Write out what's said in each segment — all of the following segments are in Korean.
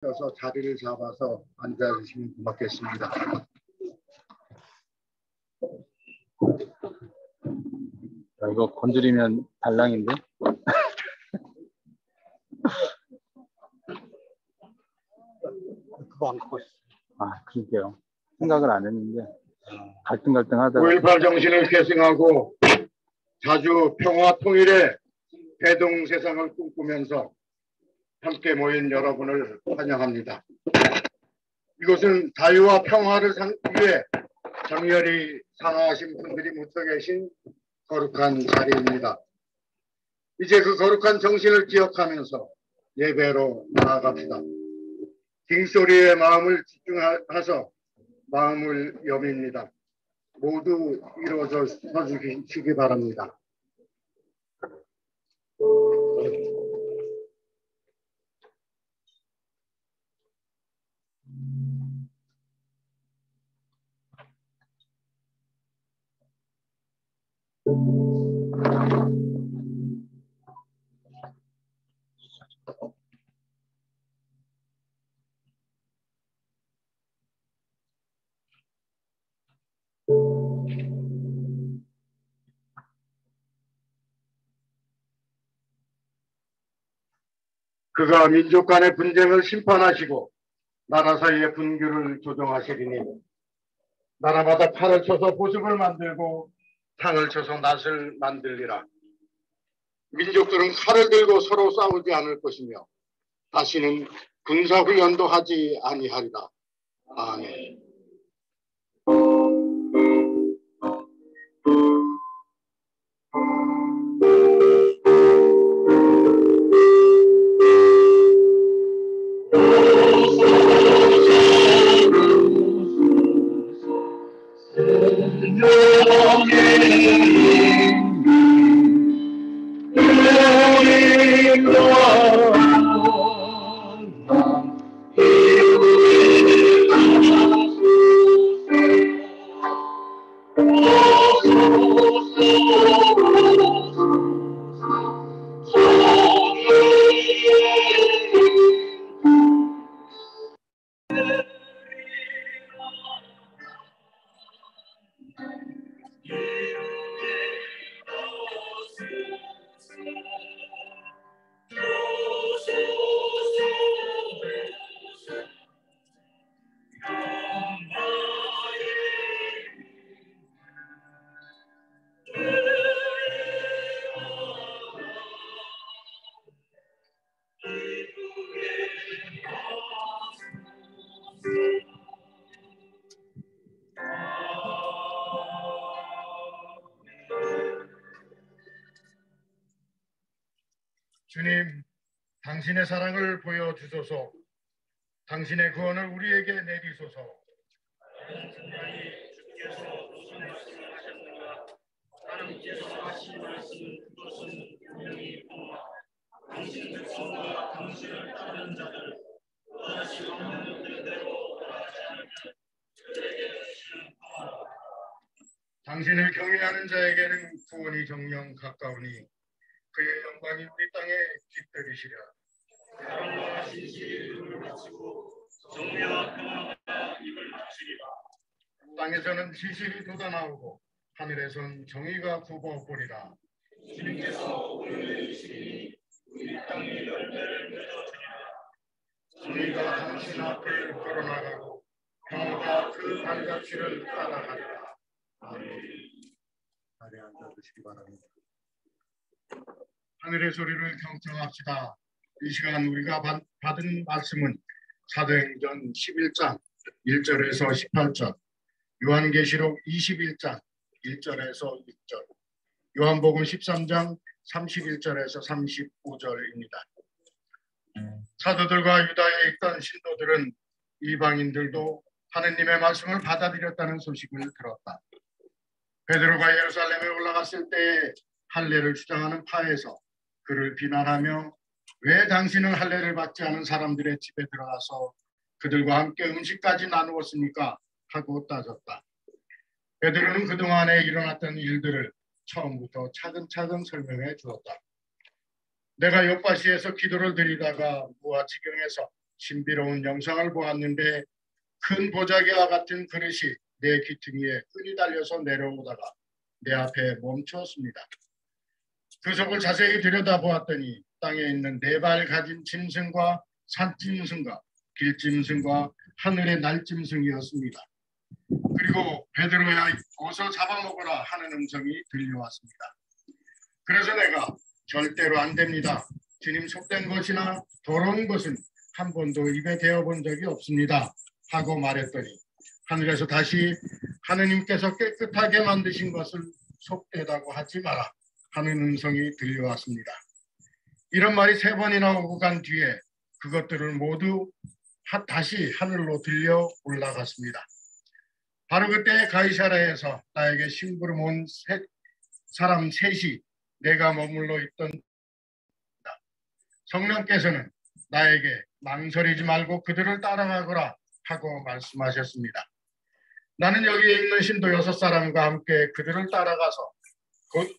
서 자리를 잡아서 앉아주시면 고맙겠습니다. 이거 건드리면 달랑인데? 그거 안 걷고 있어. 아, 그러게요. 생각을 안 했는데 갈등하다가 5.18 정신을 계승하고 자주 평화 통일의 대동 세상을 꿈꾸면서 함께 모인 여러분을 환영합니다. 이곳은 자유와 평화를 위해 정열이 상하신 분들이 묻혀 계신 거룩한 자리입니다. 이제 그 거룩한 정신을 기억하면서 예배로 나아갑시다. 징소리에 마음을 집중하셔서 마음을 여밉니다. 모두 일어서 서주시기 바랍니다. 그가 민족 간의 분쟁을 심판하시고 나라 사이의 분규를 조정하시리니 나라마다 칼을 쳐서 보석을 만들고 창을 쳐서 낫을 만들리라. 민족들은 칼을 들고 서로 싸우지 않을 것이며 다시는 군사훈련도 하지 아니하리라. 아멘. 주님, 당신의 사랑을 보여주소서. 당신의 구원을 우리에게 내리소서. 주께서 무슨 말씀하셨는가? 하나님께서 하신 말씀 그것은 분명히 보아 당신 백성과 당신을 따르는 자들 또다시 없는 뜻대로 돌아가지 않으면 그들에게 주시는 구원. 당신을 경외하는 자에게는 구원이 정녕 가까우니 그의 영광이 우리 땅에 깃들이시랴. 사랑과 진실이 눈을 바치고 정의와 평화가 입을 닫히리라. 땅에서는 지식이 돋아나오고 하늘에선 정의가 굽어보리라. 주님께서 우리를 이시니 우리 땅에 열매를 맺어주리라. 정의가 당신 앞을 걸어나가고 평화가 그 발자취를 따라가리라. 아멘. 자리에 앉아주시기 바랍니다. 하늘의 소리를 경청합시다. 이 시간 우리가 받은 말씀은 사도행전 11장 1절에서 18절, 요한계시록 21장 1절에서 6절, 요한복음 13장 31절에서 35절입니다. 사도들과 유다에 있던 신도들은 이방인들도 하느님의 말씀을 받아들였다는 소식을 들었다. 베드로가 예루살렘에 올라갔을 때에 할례를 주장하는 파에서 그를 비난하며 왜 당신은 할례를 받지 않은 사람들의 집에 들어가서 그들과 함께 음식까지 나누었습니까? 하고 따졌다. 베드로는 그동안에 일어났던 일들을 처음부터 차근차근 설명해 주었다. 내가 요파시에서 기도를 드리다가 무아지경에서 신비로운 영상을 보았는데 큰 보자기와 같은 그릇이 내 귀퉁이에 끈이 달려서 내려오다가 내 앞에 멈추었습니다. 그 속을 자세히 들여다보았더니 땅에 있는 4발 가진 짐승과 산짐승과 길짐승과 하늘의 날짐승이었습니다. 그리고 베드로야 어서 잡아먹으라 하는 음성이 들려왔습니다. 그래서 내가 절대로 안 됩니다. 주님 속된 것이나 더러운 것은 한 번도 입에 대어본 적이 없습니다 하고 말했더니 하늘에서 다시 하느님께서 깨끗하게 만드신 것을 속되다고 하지 마라 하는 음성이 들려왔습니다. 이런 말이 3번이나 오고 간 뒤에 그것들을 모두 다시 하늘로 들려 올라갔습니다. 바로 그때 가이사랴에서 나에게 심부름 온 사람 셋이 내가 머물러 있던 성령께서는 나에게 망설이지 말고 그들을 따라가거라 하고 말씀하셨습니다. 나는 여기에 있는 신도 6사람과 함께 그들을 따라가서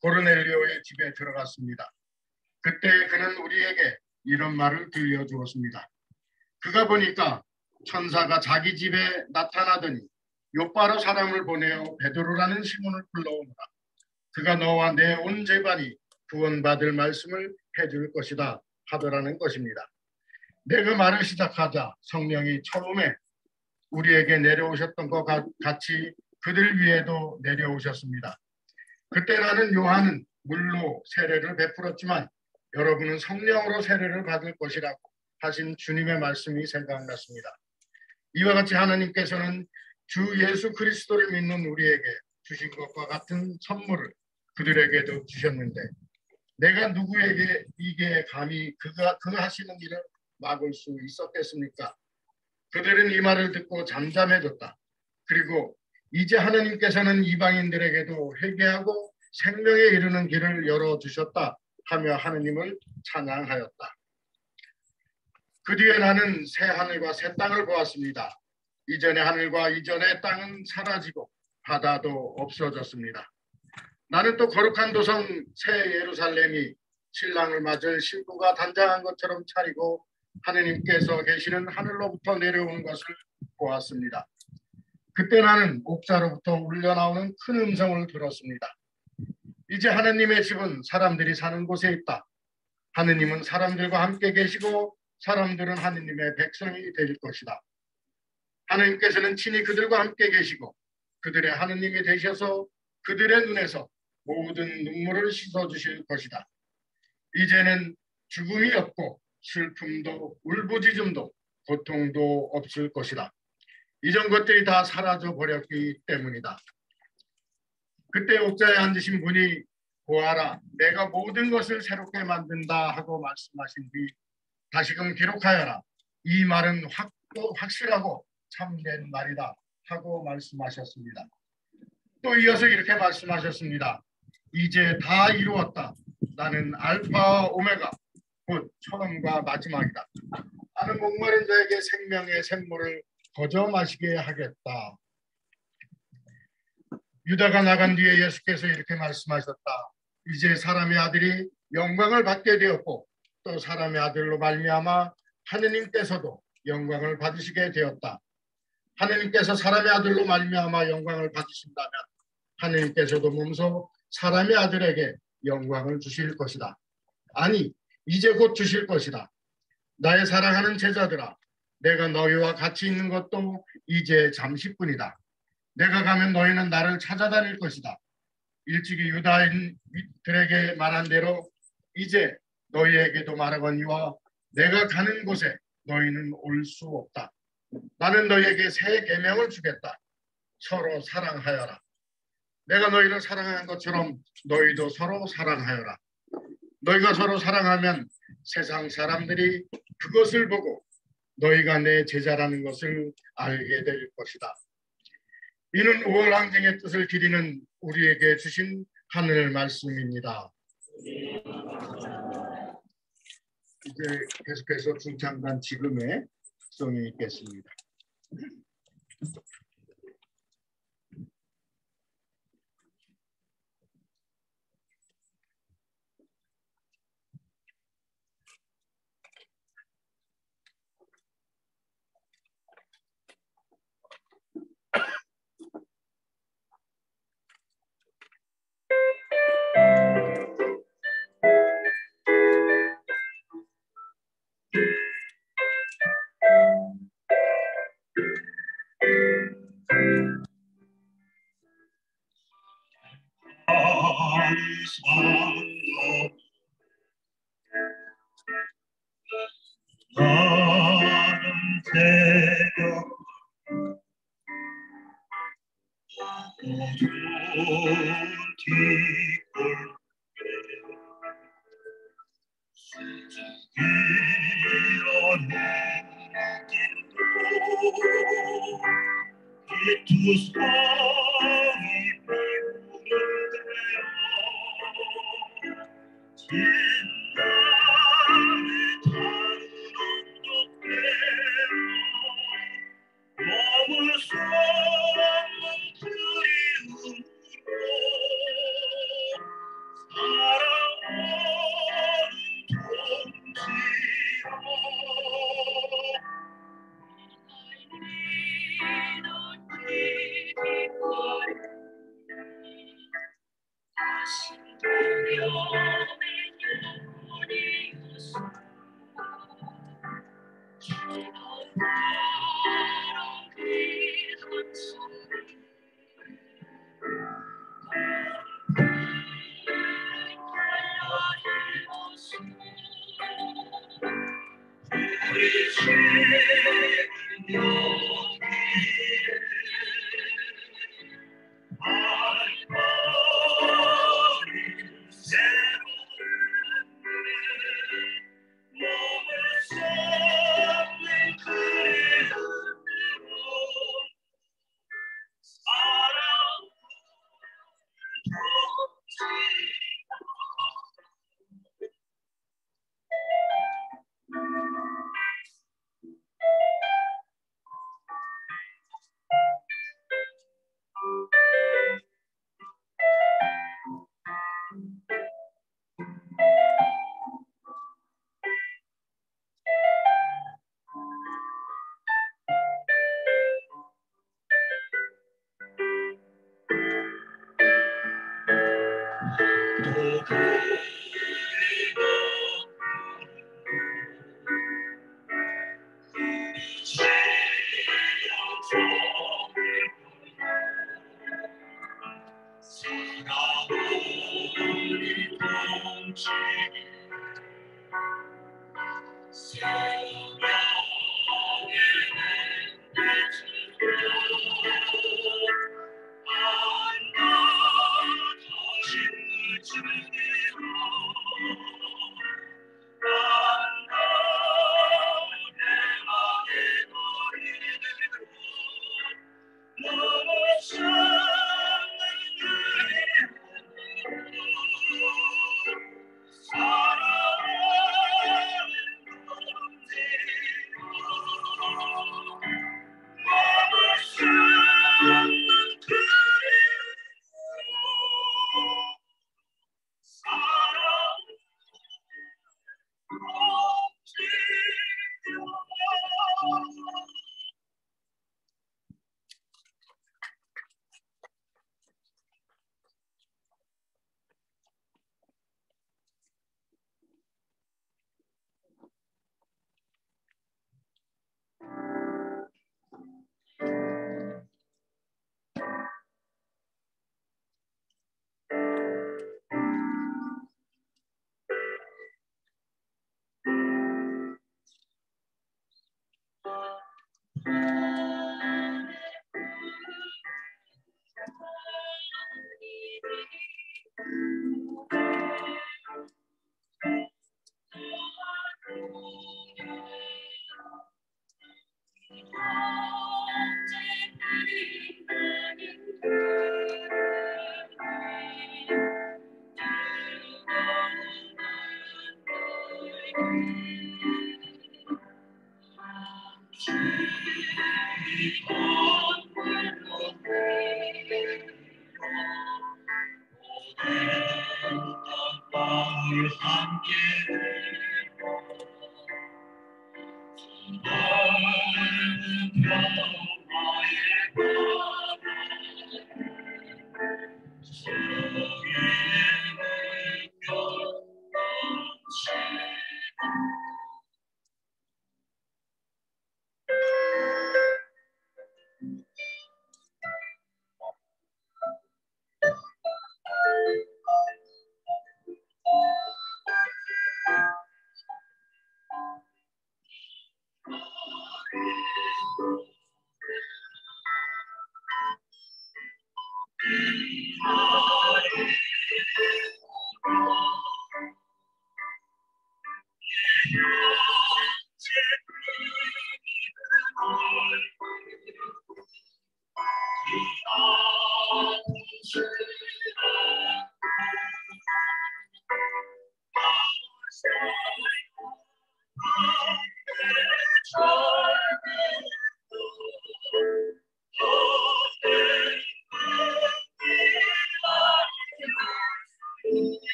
고르넬리오의 집에 들어갔습니다. 그때 그는 우리에게 이런 말을 들려주었습니다. 그가 보니까 천사가 자기 집에 나타나더니 요바로 사람을 보내어 베드로라는 시몬을 불러오느라 그가 너와 내 온 집안이 구원받을 말씀을 해줄 것이다 하더라는 것입니다. 내가 말을 시작하자 성령이 처음에 우리에게 내려오셨던 것 같이 그들 위에도 내려오셨습니다. 그때 나는 요한은 물로 세례를 베풀었지만 여러분은 성령으로 세례를 받을 것이라고 하신 주님의 말씀이 생각났습니다. 이와 같이 하나님께서는 주 예수 그리스도를 믿는 우리에게 주신 것과 같은 선물을 그들에게도 주셨는데 내가 누구에게 이게 감히 그가 하시는 일을 막을 수 있었겠습니까? 그들은 이 말을 듣고 잠잠해졌다. 그리고 이제 하나님께서는 이방인들에게도 회개하고 생명에 이르는 길을 열어주셨다 하며 하느님을 찬양하였다. 그 뒤에 나는 새 하늘과 새 땅을 보았습니다. 이전의 하늘과 이전의 땅은 사라지고 바다도 없어졌습니다. 나는 또 거룩한 도성 새 예루살렘이 신랑을 맞을 신부가 단장한 것처럼 차리고 하느님께서 계시는 하늘로부터 내려오는 것을 보았습니다. 그때 나는 옥자로부터 울려나오는 큰 음성을 들었습니다. 이제 하느님의 집은 사람들이 사는 곳에 있다. 하느님은 사람들과 함께 계시고 사람들은 하느님의 백성이 될 것이다. 하느님께서는 친히 그들과 함께 계시고 그들의 하느님이 되셔서 그들의 눈에서 모든 눈물을 씻어주실 것이다. 이제는 죽음이 없고 슬픔도 울부짖음도 고통도 없을 것이다. 이전 것들이 다 사라져 버렸기 때문이다. 그때 옥자에 앉으신 분이 보아라 내가 모든 것을 새롭게 만든다 하고 말씀하신 뒤 다시금 기록하여라. 이 말은 확실하고 참된 말이다 하고 말씀하셨습니다. 또 이어서 이렇게 말씀하셨습니다. 이제 다 이루었다. 나는 알파와 오메가 곧 처음과 마지막이다. 나는 목마른 자에게 생명의 샘물을 거저 마시게 하겠다. 유다가 나간 뒤에 예수께서 이렇게 말씀하셨다. 이제 사람의 아들이 영광을 받게 되었고 또 사람의 아들로 말미암아 하느님께서도 영광을 받으시게 되었다. 하느님께서 사람의 아들로 말미암아 영광을 받으신다면 하느님께서도 몸소 사람의 아들에게 영광을 주실 것이다. 아니 이제 곧 주실 것이다. 나의 사랑하는 제자들아 내가 너희와 같이 있는 것도 이제 잠시뿐이다. 내가 가면 너희는 나를 찾아다닐 것이다. 일찍이 유다인들에게 말한 대로 이제 너희에게도 말하거니와 내가 가는 곳에 너희는 올 수 없다. 나는 너희에게 새 계명을 주겠다. 서로 사랑하여라. 내가 너희를 사랑한 것처럼 너희도 서로 사랑하여라. 너희가 서로 사랑하면 세상 사람들이 그것을 보고 너희가 내 제자라는 것을 알게 될 것이다. 이는 우월항쟁의 뜻을 기리는 우리에게 주신 하늘 말씀입니다. 이제 계속해서 중창단 지금의 성이 있겠습니다.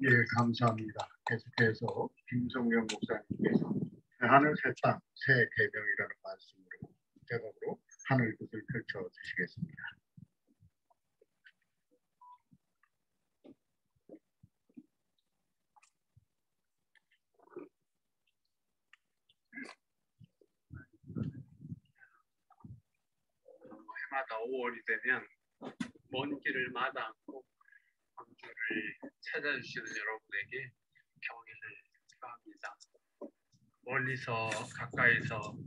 예, 감사합니다. 계속해서 김성경 목사님께서 하늘 새 땅, 새 계명이라는 말씀으로 제목으로 하늘 뜻을 펼쳐 주시겠습니다. 해마다 5월이 되면 먼 길을 마다 않고 광주를 찾아주시는 여러분에게 경의를 표합니다. 멀리서 가까이서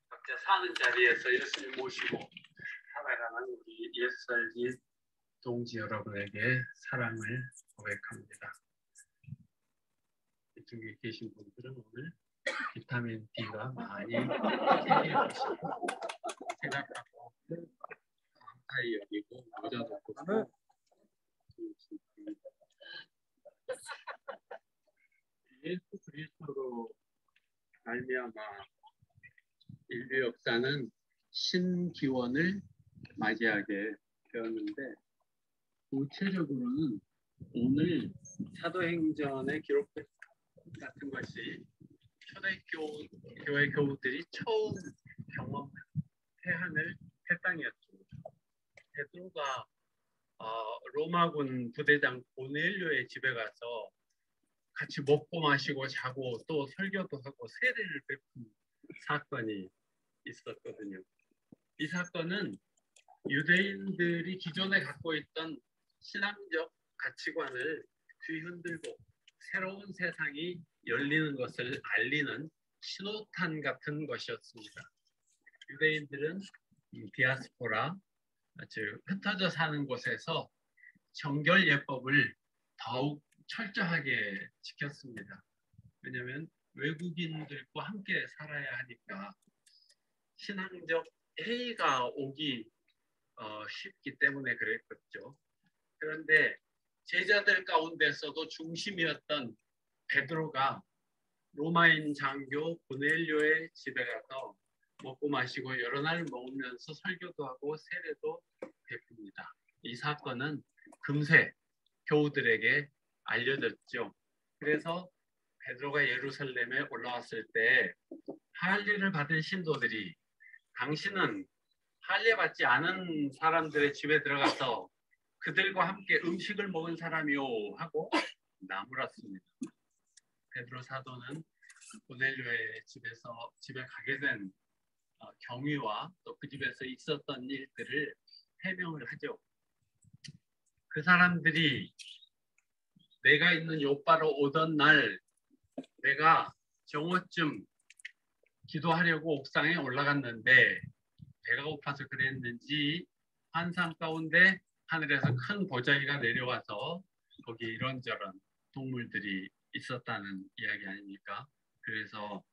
각자 사는 자리에서 예수님 모시고 살아가는 우리 예수살기 동지 여러분에게 사랑을 고백합니다. 이쪽에 계신 분들은 오늘 비타민 D가 많이 챙겨주시고 생각하고 감사히 여기고 모자도 뽑고 예수 그리스도로 말미암아 인류 역사는 신기원을 맞이하게 되었는데 구체적으로는 오늘 사도행전에 기록된 같은 것이 초대교회 교우들이 처음 경험해하는 새 땅이었죠. 베드로가 로마군 부대장 고넬료의 집에 가서 같이 먹고 마시고 자고 또 설교도 하고 세례를 베푼 사건이 있었거든요. 이 사건은 유대인들이 기존에 갖고 있던 신앙적 가치관을 뒤흔들고 새로운 세상이 열리는 것을 알리는 신호탄 같은 것이었습니다. 유대인들은 디아스포라, 즉 흩어져 사는 곳에서 정결 예법을 더욱 철저하게 지켰습니다. 왜냐하면 외국인들과 함께 살아야 하니까 신앙적 해이가 오기 쉽기 때문에 그랬겠죠. 그런데 제자들 가운데서도 중심이었던 베드로가 로마인 장교 고넬료의 집에 가서 먹고 마시고 여러 날 먹으면서 설교도 하고 세례도 베풉니다. 이 사건은 금세 교우들에게 알려졌죠. 그래서 베드로가 예루살렘에 올라왔을 때 할례를 받은 신도들이 당신은 할례 받지 않은 사람들의 집에 들어가서 그들과 함께 음식을 먹은 사람이요 하고 나무랐습니다. 베드로 사도는 고넬료의 집에 가게 된 경위와 또 그 집에서 있었던 일들을 해명을 하죠. 그 사람들이 내가 있는 요바로 오던 날 내가 정오쯤 기도하려고 옥상에 올라갔는데 배가 고파서 그랬는지 환상 가운데 하늘에서 큰 보자기가 내려와서 거기 이런저런 동물들이 있었다는 이야기 아닙니까? 그래서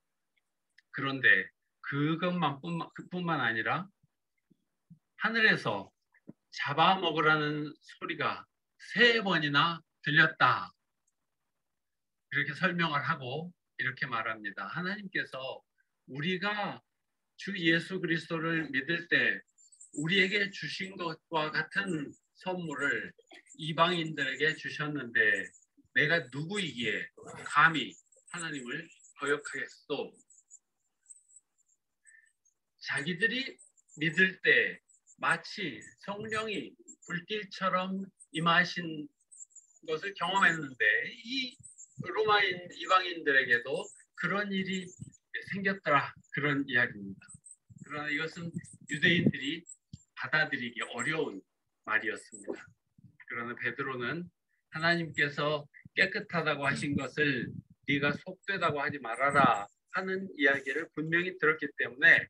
그런데 그뿐만 아니라 하늘에서 잡아먹으라는 소리가 3번이나 들렸다. 이렇게 설명을 하고 이렇게 말합니다. 하나님께서 우리가 주 예수 그리스도를 믿을 때 우리에게 주신 것과 같은 선물을 이방인들에게 주셨는데 내가 누구이기에 감히 하나님을 거역하겠소. 자기들이 믿을 때 마치 성령이 불길처럼 임하신 것을 경험했는데 이 로마인 이방인들에게도 그런 일이 생겼더라, 그런 이야기입니다. 그러나 이것은 유대인들이 받아들이기 어려운 말이었습니다. 그러나 베드로는 하나님께서 깨끗하다고 하신 것을 네가 속되다고 하지 말아라 하는 이야기를 분명히 들었기 때문에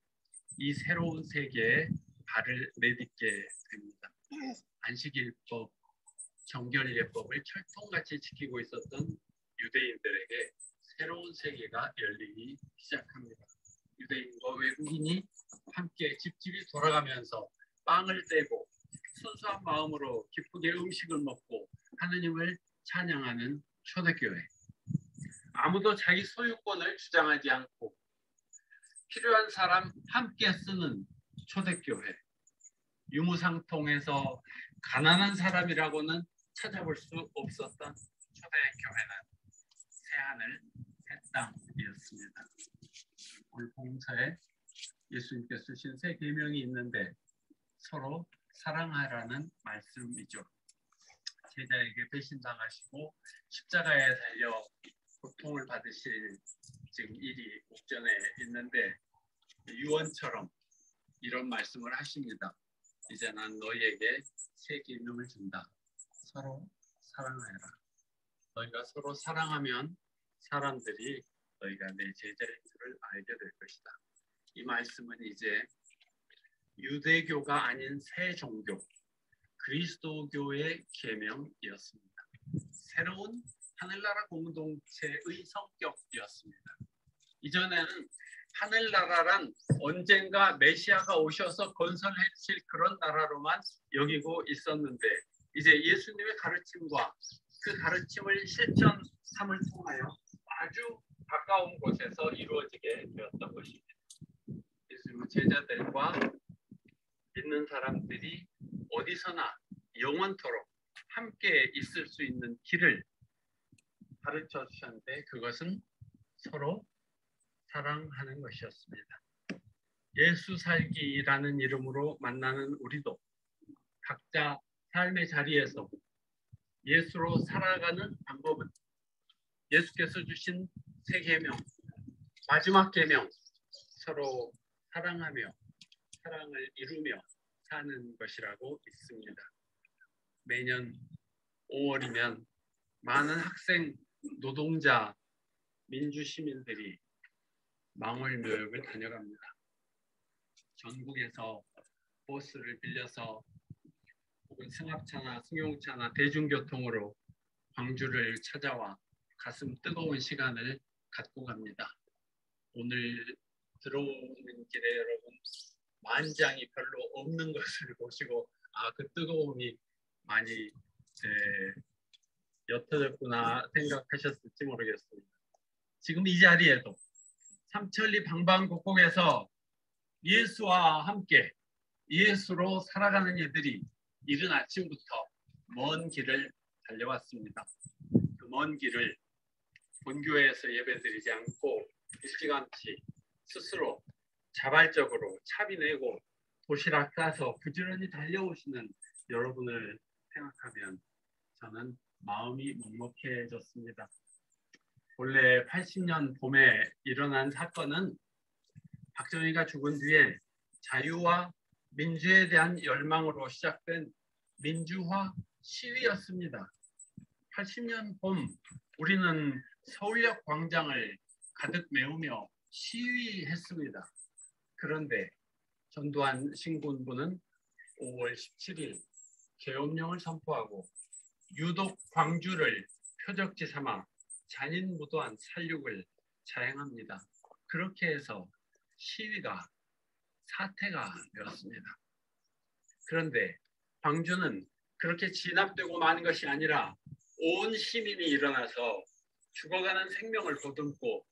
이 새로운 세계에 발을 내딛게 됩니다. 안식일법, 정결예법을 철통같이 지키고 있었던 유대인들에게 새로운 세계가 열리기 시작합니다. 유대인과 외국인이 함께 집집이 돌아가면서 빵을 떼고 순수한 마음으로 기쁘게 음식을 먹고 하느님을 찬양하는 초대교회. 아무도 자기 소유권을 주장하지 않고 필요한 사람 함께 쓰는 초대교회. 유무상통해서 가난한 사람이라고는 찾아볼 수 없었던 초대교회는 새하늘 새 땅이었습니다. 오늘 봉사에 예수님께서 주신 새 계명이 있는데 서로 사랑하라는 말씀이죠. 제자에게 배신당하시고 십자가에 달려 고통을 받으실 지금 일이 옥전에 있는데 유언처럼 이런 말씀을 하십니다. 이제 난 너희에게 새 계명을 준다. 서로 사랑하라. 너희가 서로 사랑하면 사람들이 너희가 내 제자인 줄을 알게 될 것이다. 이 말씀은 이제 유대교가 아닌 새 종교 그리스도교의 계명이었습니다. 새로운 하늘나라 공동체의 성격이었습니다. 이전에는 하늘나라란 언젠가 메시아가 오셔서 건설하실 그런 나라로만 여기고 있었는데 이제 예수님의 가르침과 그 가르침을 실천 삶을 통하여 아주 가까운 곳에서 이루어지게 되었던 것입니다. 예수님은 제자들과 믿는 사람들이 어디서나 영원토록 함께 있을 수 있는 길을 가르쳐 주셨는데 그것은 서로 사랑하는 것이었습니다. 예수 살기라는 이름으로 만나는 우리도 각자 삶의 자리에서 예수로 살아가는 방법은 예수께서 주신 새 계명, 마지막 계명, 서로 사랑하며 사랑을 이루며 사는 것이라고 믿습니다. 매년 5월이면 많은 학생, 노동자, 민주시민들이 망월묘역을 다녀갑니다. 전국에서 버스를 빌려서 혹은 승합차나 승용차나 대중교통으로 광주를 찾아와 가슴 뜨거운 시간을 갖고 갑니다. 오늘 들어오는 길에 여러분 만장이 별로 없는 것을 보시고 그 뜨거움이 많이 옅어졌구나 생각하셨을지 모르겠습니다. 지금 이 자리에도 삼천리 방방곡곡에서 예수와 함께 예수로 살아가는 이들이 이른 아침부터 먼 길을 달려왔습니다. 그 먼 길을 본교회에서 예배드리지 않고 일찌감치 스스로 자발적으로 차비 내고 도시락 싸서 부지런히 달려오시는 여러분을 생각하면 저는 마음이 먹먹해졌습니다. 본래 80년 봄에 일어난 사건은 박정희가 죽은 뒤에 자유와 민주에 대한 열망으로 시작된 민주화 시위였습니다. 80년 봄 우리는 서울역 광장을 가득 메우며 시위했습니다. 그런데 전두환 신군부는 5월 17일 계엄령을 선포하고 유독 광주를 표적지 삼아 잔인무도한 살육을 자행합니다. 그렇게 해서 시위가 사태가 되었습니다. 그런데 광주는 그렇게 진압되고 마는 것이 아니라 온 시민이 일어나서 죽어가는 생명을 보듬고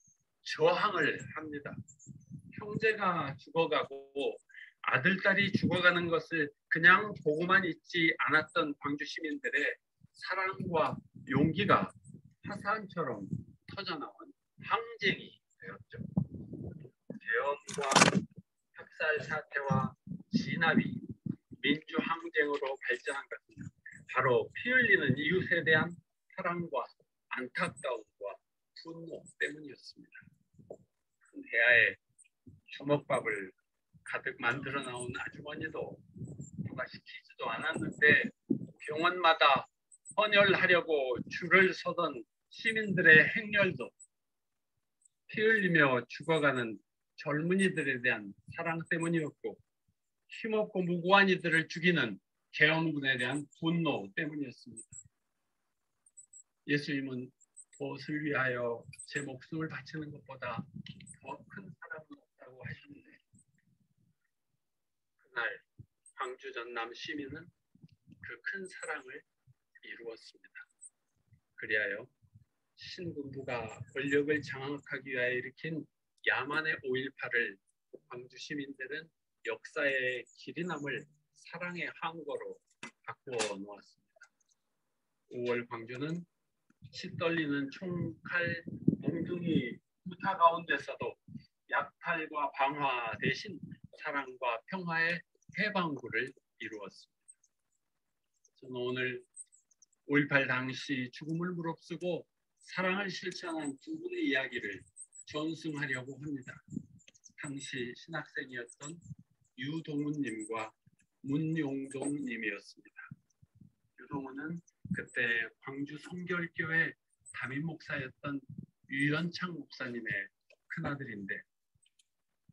저항을 합니다. 형제가 죽어가고 아들딸이 죽어가는 것을 그냥 보고만 있지 않았던 광주 시민들의 사랑과 용기가 화산처럼 터져나온 항쟁이 되었죠. 계엄과 학살 사태와 진압이 민주 항쟁으로 발전한 것은 바로 피 흘리는 이웃에 대한 사랑과 안타까움과 분노 때문이었습니다. 대야에 주먹밥을 가득 만들어 나온 아주머니도 누가 시키지도 않았는데 병원마다 헌혈하려고 줄을 서던 시민들의 행렬도 피 흘리며 죽어가는 젊은이들에 대한 사랑 때문이었고 힘없고 무고한 이들을 죽이는 계엄군에 대한 분노 때문이었습니다. 예수님은 무엇을 위하여 제 목숨을 바치는 것보다 더 큰 사랑은 없다고 하셨는데 그날 광주 전남 시민은 그 큰 사랑을 이루었습니다. 그리하여 신군부가 권력을 장악하기 위하여 일으킨 야만의 5.18을 광주 시민들은 역사의 길이 남을 사랑의 항거로 바꾸어 놓았습니다. 5월 광주는 시떨리는 총칼 몽둥이 부타 가운데서도 약탈과 방화 대신 사랑과 평화의 해방구를 이루었습니다. 저는 오늘 5.18 당시 죽음을 무릅쓰고 사랑을 실천한 두 분의 이야기를 전승하려고 합니다. 당시 신학생이었던 유동훈님과 문용동님이었습니다. 유동훈은 그때 광주 성결교회 담임 목사였던 유연창 목사님의 큰아들인데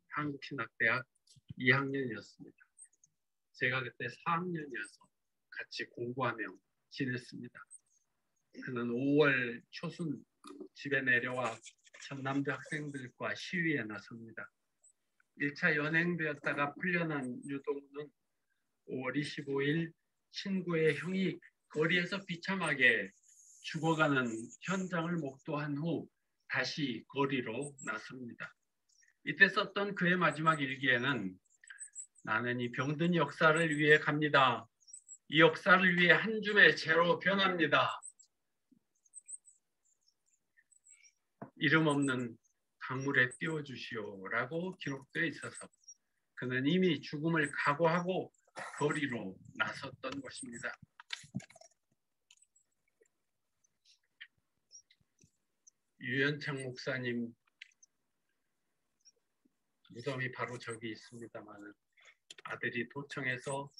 한국신학대학 2학년이었습니다. 제가 그때 4학년이어서 같이 공부하며 지냈습니다. 그는 5월 초순 집에 내려와 전남대 학생들과 시위에 나섭니다. 1차 연행되었다가 풀려난 유동훈은 5월 25일 친구의 형이 거리에서 비참하게 죽어가는 현장을 목도한 후 다시 거리로 나섭니다. 이때 썼던 그의 마지막 일기에는 나는 이 병든 역사를 위해 갑니다. 이 역사를 위해 한 줌의 재로 변합니다. 이름 없는 강물에 띄워주시오라고 기록되어 있어서 그는 이미 죽음을 각오하고 거리로 나섰던 것입니다. 유연창 목사님 무덤이 바로 저기 있습니다만 아들이 도청에서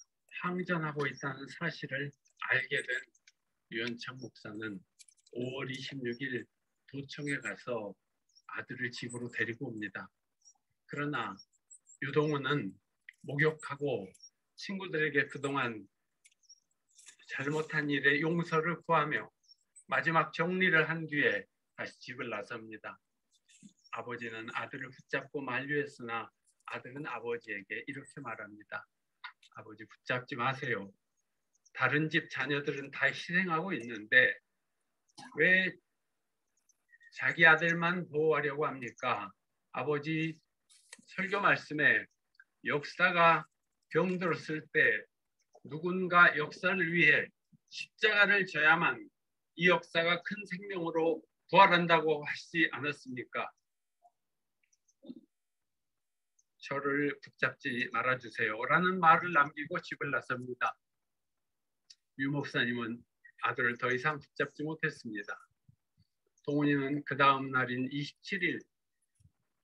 항전하고 있다는 사실을 알게 된 유연창 목사는 5월 26일 도청에 가서 아들을 집으로 데리고 옵니다. 그러나 유동훈은 목욕하고 친구들에게 그동안 잘못한 일에 용서를 구하며 마지막 정리를 한 뒤에 다시 집을 나섭니다. 아버지는 아들을 붙잡고 만류했으나 아들은 아버지에게 이렇게 말합니다. 아버지 붙잡지 마세요. 다른 집 자녀들은 다 희생하고 있는데 왜 자기 아들만 보호하려고 합니까? 아버지 설교 말씀에 역사가 병들었을 때 누군가 역사를 위해 십자가를 져야만 이 역사가 큰 생명으로 부활한다고 하시지 않았습니까? 저를 붙잡지 말아주세요 라는 말을 남기고 집을 나섭니다. 유 목사님은 아들을 더 이상 붙잡지 못했습니다. 동훈이는 그 다음 날인 27일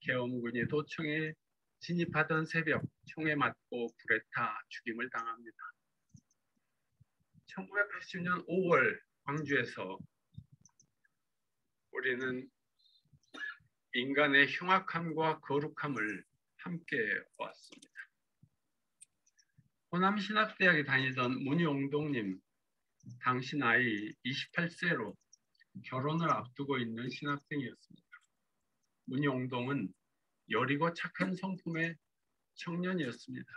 계엄군이 도청에 진입하던 새벽 총에 맞고 불에 타 죽임을 당합니다. 1980년 5월 광주에서 우리는 인간의 흉악함과 거룩함을 함께 보았습니다. 호남신학대학에 다니던 문용동님, 당시 나이 28세로 결혼을 앞두고 있는 신학생이었습니다. 문용동은 여리고 착한 성품의 청년이었습니다.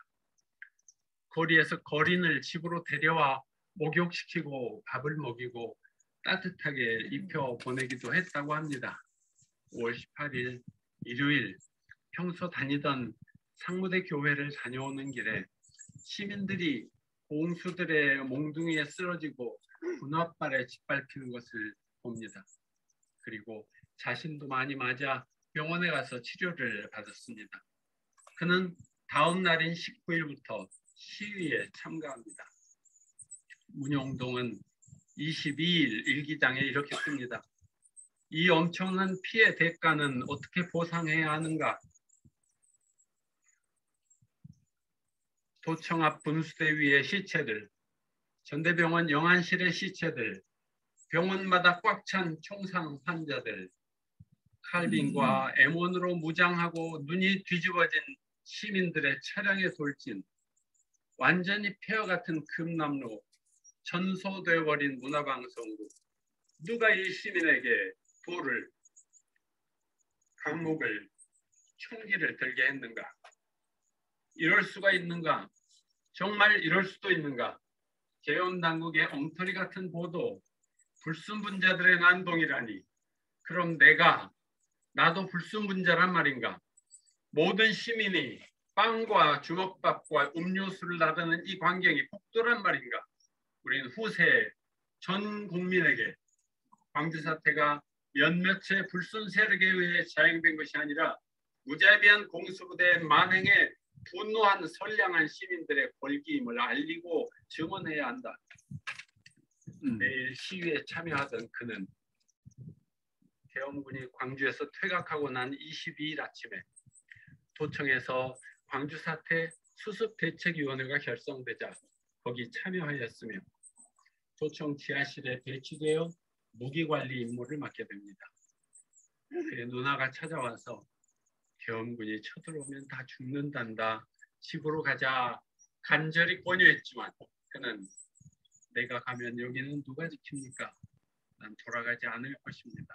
거리에서 거린을 집으로 데려와 목욕시키고 밥을 먹이고 따뜻하게 입혀 보내기도 했다고 합니다. 5월 18일 일요일 평소 다니던 상무대 교회를 다녀오는 길에 시민들이 공수들의 몽둥이에 쓰러지고 군홧발에 짓밟히는 것을 봅니다. 그리고 자신도 많이 맞아 병원에 가서 치료를 받았습니다. 그는 다음 날인 19일부터 시위에 참가합니다. 문용동은 22일 일기장에 이렇게 씁니다. 이 엄청난 피해 대가는 어떻게 보상해야 하는가? 도청 앞 분수대 위의 시체들, 전대병원 영안실의 시체들, 병원마다 꽉 찬 총상 환자들, 칼빈과 M1으로 무장하고 눈이 뒤집어진 시민들의 차량에 돌진, 완전히 폐허 같은 금남로, 전소되어 버린 문화방송국, 누가 이 시민에게 돌을, 강목을, 총기를 들게 했는가? 이럴 수가 있는가? 정말 이럴 수도 있는가? 계엄당국의 엉터리 같은 보도, 불순분자들의 난동이라니. 그럼 나도 불순분자란 말인가? 모든 시민이 빵과 주먹밥과 음료수를 나르는 이 광경이 폭도란 말인가? 우리는 후세 전 국민에게 광주 사태가 몇몇의 불순 세력에 의해 자행된 것이 아니라 무자비한 공수부대의 만행에 분노한 선량한 시민들의 벌기임을 알리고 증언해야 한다. 매일 시위에 참여하던 그는 계엄군이 광주에서 퇴각하고 난 22일 아침에 도청에서 광주 사태 수습대책위원회가 결성되자 거기 참여하였으며 도청 지하실에 배치되어 무기관리 임무를 맡게 됩니다. 그의 누나가 찾아와서 계엄군이 쳐들어오면 다 죽는단다. 집으로 가자. 간절히 권유했지만 그는 내가 가면 여기는 누가 지킵니까? 난 돌아가지 않을 것입니다.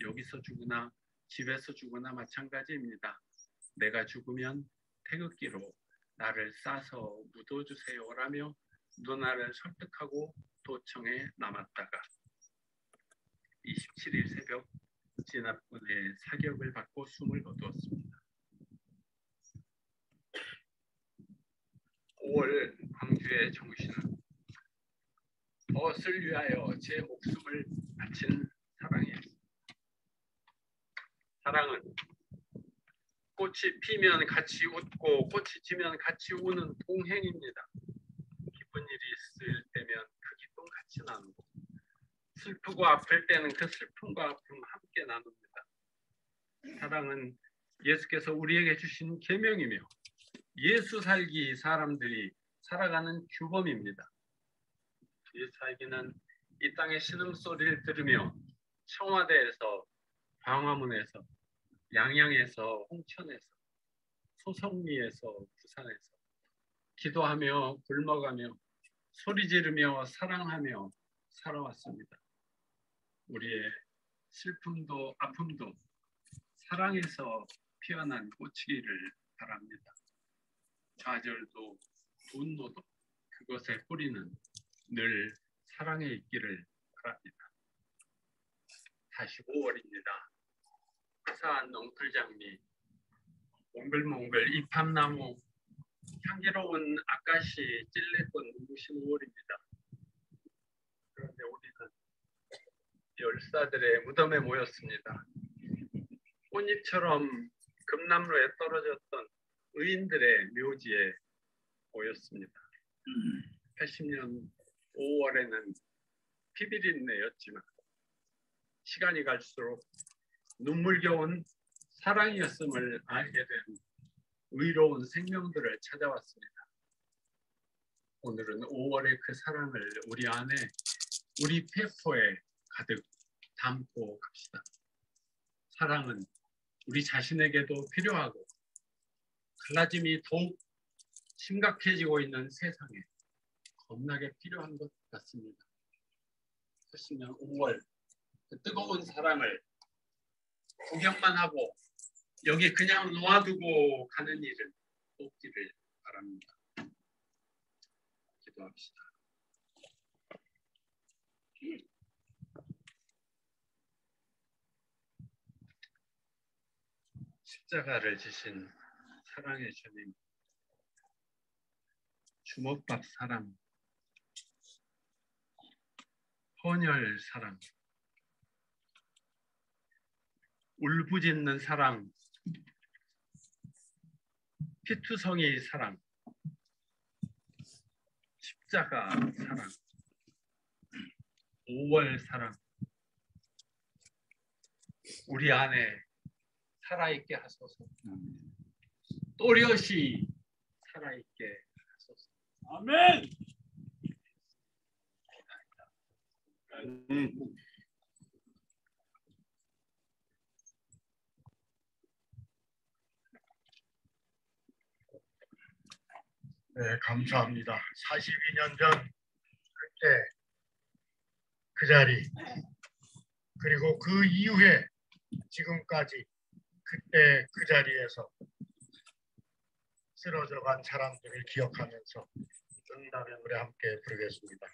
여기서 죽으나 집에서 죽으나 마찬가지입니다. 내가 죽으면 태극기로 나를 싸서 묻어주세요라며 누나를 설득하고 도청에 남았다가 27일 새벽 진압군의 사격을 받고 숨을 거두었습니다. 5월 광주의 정신은 벗을 위하여 제 목숨을 바친 사랑이었습니다. 사랑은 꽃이 피면 같이 웃고 꽃이 지면 같이 우는 동행입니다. 기쁜 일이 있을 때면 그 기쁨 같이 나누고 슬프고 아플 때는 그 슬픔과 아픔 함께 나눕니다. 사랑은 예수께서 우리에게 주신 계명이며 예수 살기 사람들이 살아가는 규범입니다. 예수 살기는 이 땅의 신음소리를 들으며 청와대에서 광화문에서 양양에서 홍천에서 소성리에서 부산에서 기도하며 굶어가며 소리 지르며 사랑하며 살아왔습니다. 우리의 슬픔도 아픔도 사랑에서 피어난 꽃이기를 바랍니다. 좌절도 분노도 그것의 뿌리는 늘 사랑에 있기를 바랍니다. 45월입니다. 화사한 넝쿨장미, 몽글몽글 이팝나무, 향기로운 아가씨, 찔레꽃 눈부신 5월입니다. 그런데 우리는 열사들의 무덤에 모였습니다. 꽃잎처럼 금남로에 떨어졌던 의인들의 묘지에 모였습니다. 80년 5월에는 피비린내였지만 시간이 갈수록 눈물겨운 사랑이었음을 알게 된 의로운 생명들을 찾아왔습니다. 오늘은 5월의 그 사랑을 우리 안에, 우리 폐포에 가득 담고 갑시다. 사랑은 우리 자신에게도 필요하고 갈라짐이 더욱 심각해지고 있는 세상에 겁나게 필요한 것 같습니다. 그렇으면 5월 그 뜨거운 사랑을 구경만 하고 여기 그냥 놓아두고 가는 일은 없기를 바랍니다. 기도합시다. 십자가를 지신 사랑의 주님, 주먹밥 사랑, 헌혈 사랑, 울부짖는 사랑, 피투성이 사랑, 십자가 사랑, 5월 사랑, 우리 안에 살아있게 하소서. 또렷이 살아있게 하소서. 아멘. 네, 감사합니다. 42년 전 그때 그 자리, 그리고 그 이후에 지금까지 그때 그 자리에서 쓰러져간 사람들을 기억하면서 응답의 노래 함께 부르겠습니다.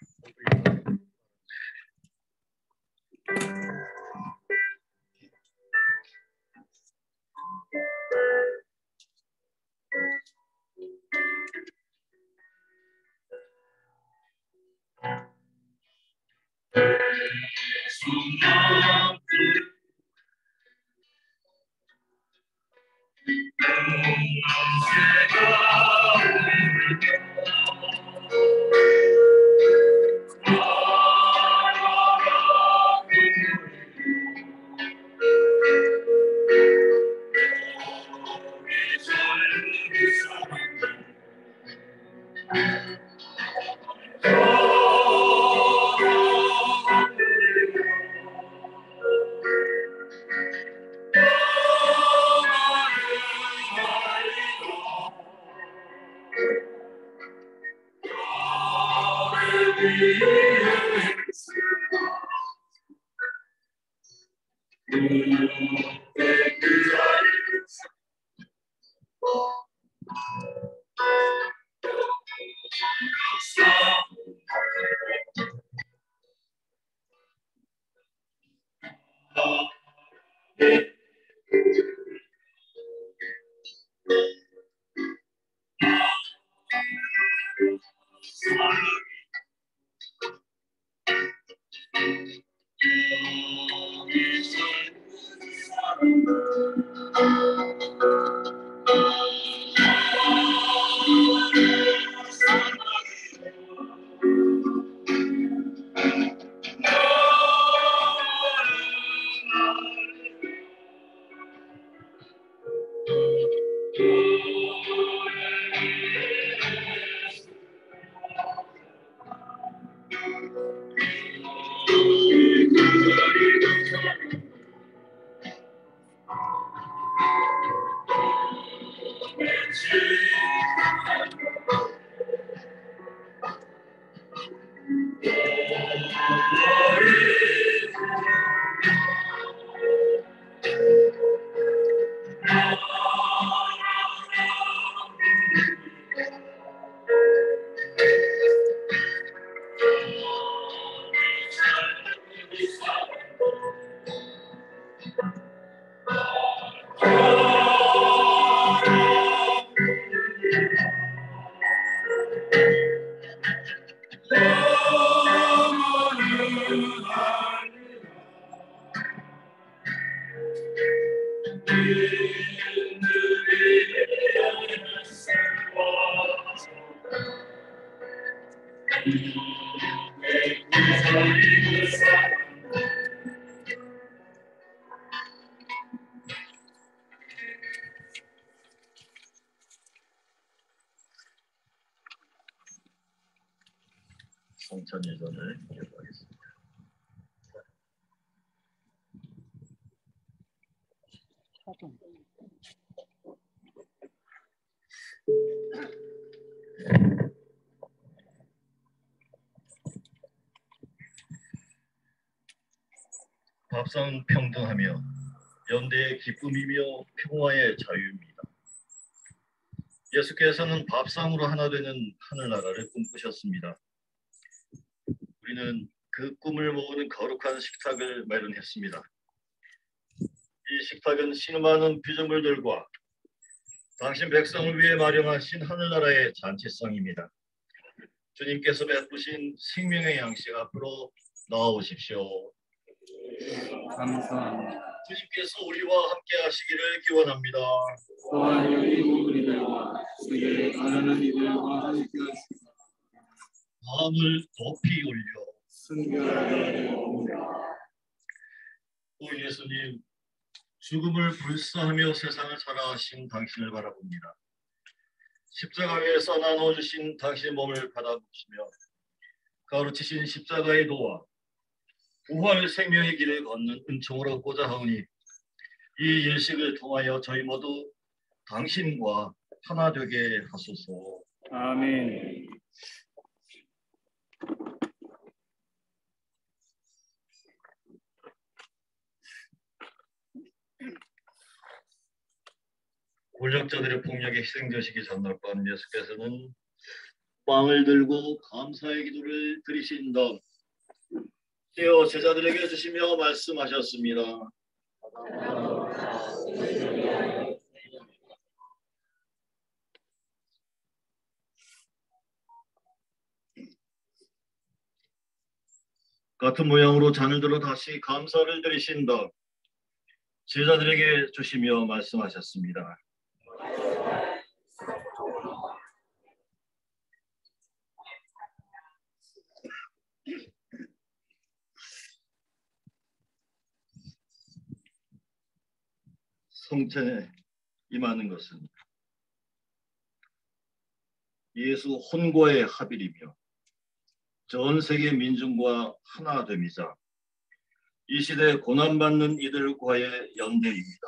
성찬 예전을 기억하겠습니다. 밥상 평등하며 연대의 기쁨이며 평화의 자유입니다. 예수께서는 밥상으로 하나 되는 하늘나라를 꿈꾸셨습니다. 우리는 그 꿈을 모으는 거룩한 식탁을 마련했습니다. 이 식탁은 신음하는 피조물들과 당신 백성을 위해 마련하신 하늘나라의 잔치상입니다. 주님께서 베푸신 생명의 양식 앞으로 나와오십시오. 감사합니다. 주님께서 우리와 함께 하시기를 기원합니다. 또한 여기 모든 이들과 세계에 가려는 이들과 함께 하시고 마음을 높이 올려 순결하게 오 예수님, 죽음을 불사하며 세상을 살아가신 당신을 바라봅니다. 십자가 위에서 나눠주신 당신의 몸을 받아보시며 가르치신 십자가의 도와 부활 생명의 길을 걷는 은총을 얻고자 하오니 이 일식을 통하여 저희 모두 당신과 하나 되게 하소서. 아멘. 권력자들의 폭력에 희생되시기 전날 밤 예수께서는 빵을 들고 감사의 기도를 드리신 다음 떼어 제자들에게 주시며 말씀하셨습니다. 같은 모양으로 잔을 들어 다시 감사를 드리신 다음 제자들에게 주시며 말씀하셨습니다. 성찬에 임하는 것은 예수 혼고의 합일이며 전 세계 민중과 하나됨이자 이 시대 고난받는 이들과의 연대입니다.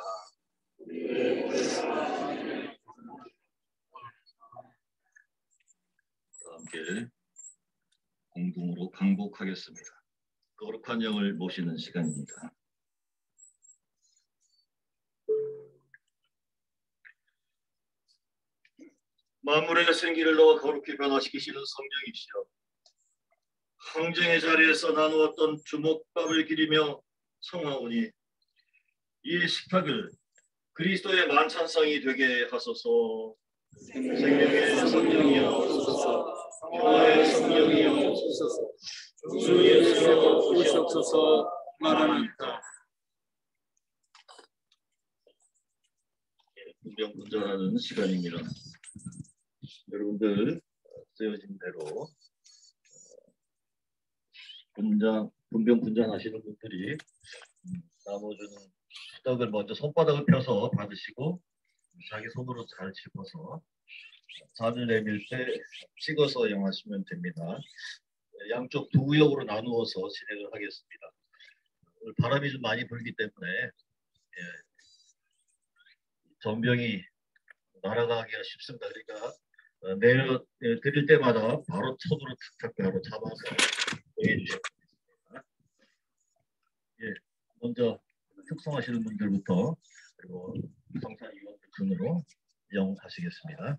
함께 공동으로 강복하겠습니다. 거룩한 영을 모시는 시간입니다. 만물의 생기를 넣어 거룩히 변화시키시는 성령이시여, 항쟁의 자리에서 나누었던 주먹밥을 기리며 성하오니 이 식탁을 그리스도의 만찬상이 되게 하소서. 생명의 성령이여 오소서. 평화의 성령이여 오소서. 주 예수여 오시옵소서. 마라나타. 분명분전하는 시간입니다. 여러분들 쓰여진 대로 분명분전하시는 분들이 나눠주는 떡을 먼저 손바닥을 펴서 받으시고 자기 손으로 잘 집어서 잔을 내밀 때 찍어서 이용하시면 됩니다. 양쪽 두 구역으로 나누어서 진행을 하겠습니다. 오늘 바람이 좀 많이 불기 때문에 전병이 날아가기가 쉽습니다. 그러니까 내려 드릴 때마다 바로 손으로 탁탁 바로 잡아서 해주시면 됩니다. 먼저 특성하시는 분들부터 그리고 성사위원들 순으로 이용하시겠습니다.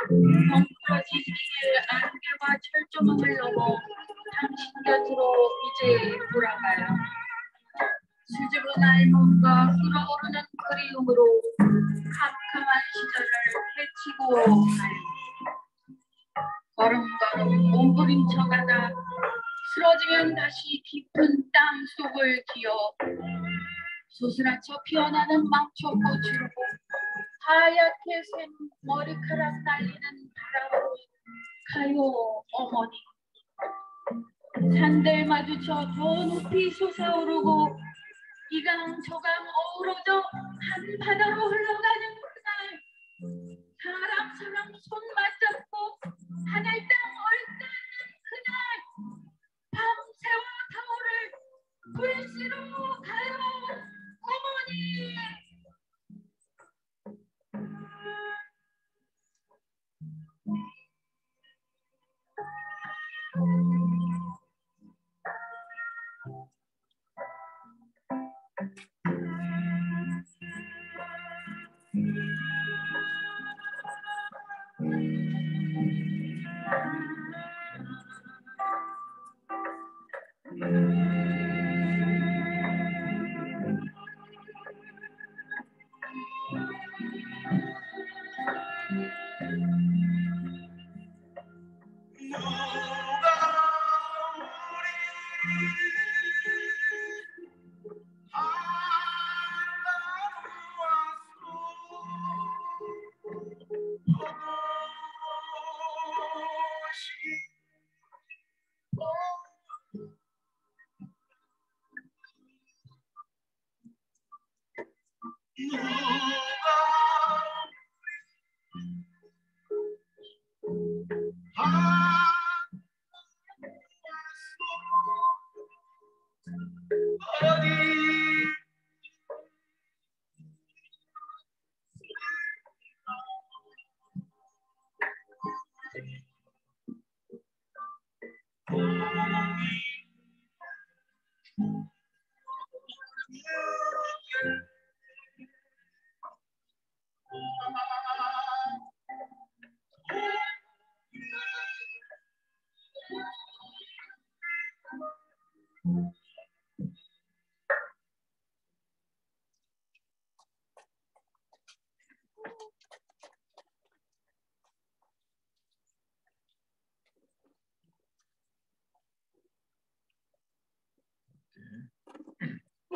덩그러지길 안개와 철조망을 넘어 당신 곁으로 이제 돌아가요. 수줍은 알몸과 끓어오르는 그리움으로 캄캄한 시절을 헤치고 가요. 걸음걸음 몸부림쳐가다 쓰러지면 다시 깊은 땅 속을 기어 소스라쳐 피어나는 망초꽃으로 하얗게 샘 머리카락 날리는 바람으로 가요 어머니. 산들 마주쳐 더 높이 솟아오르고 이강 저강 어우러져 한바다로 흘러가는 그날, 사람 손 맞잡고 하늘 땅 얼싸는 그날, 밤새워 타오를 불씨로 가요 어머니.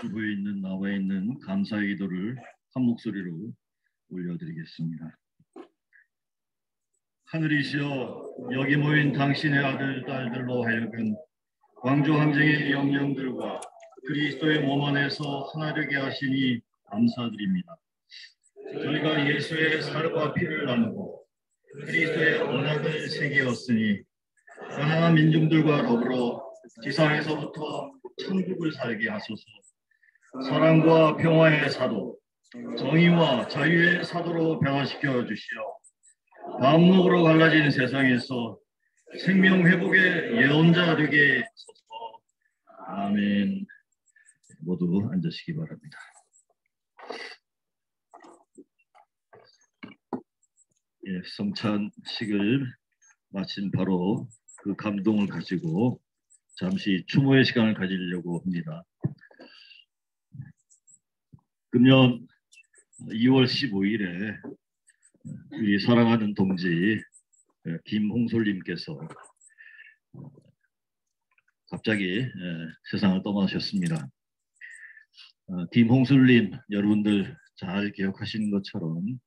주부에 있는 나와 있는 감사의 기도를 한 목소리로 올려드리겠습니다. 하늘이시여, 여기 모인 당신의 아들, 딸들로 하여금 왕조 항쟁의 영령들과 그리스도의 몸 안에서 하나 되게 하시니 감사드립니다. 저희가 예수의 살과 피를 나누고 그리스도의 언약을 새기었으니 가난한 민중들과 더불어 지상에서부터 천국을 살게 하소서. 사랑과 평화의 사도, 정의와 자유의 사도로 변화시켜 주시어 반목으로 갈라진 세상에서 생명 회복의 예언자 되게 하소서. 아멘. 모두 앉으시기 바랍니다. 예, 성찬식을 마친 바로 그 감동을 가지고 잠시 추모의 시간을 가지려고 합니다. 금년 2월 15일에 우리 사랑하는 동지 김홍솔님께서 갑자기 세상을 떠나셨습니다. 김홍솔님, 여러분들 잘 기억하시는 것처럼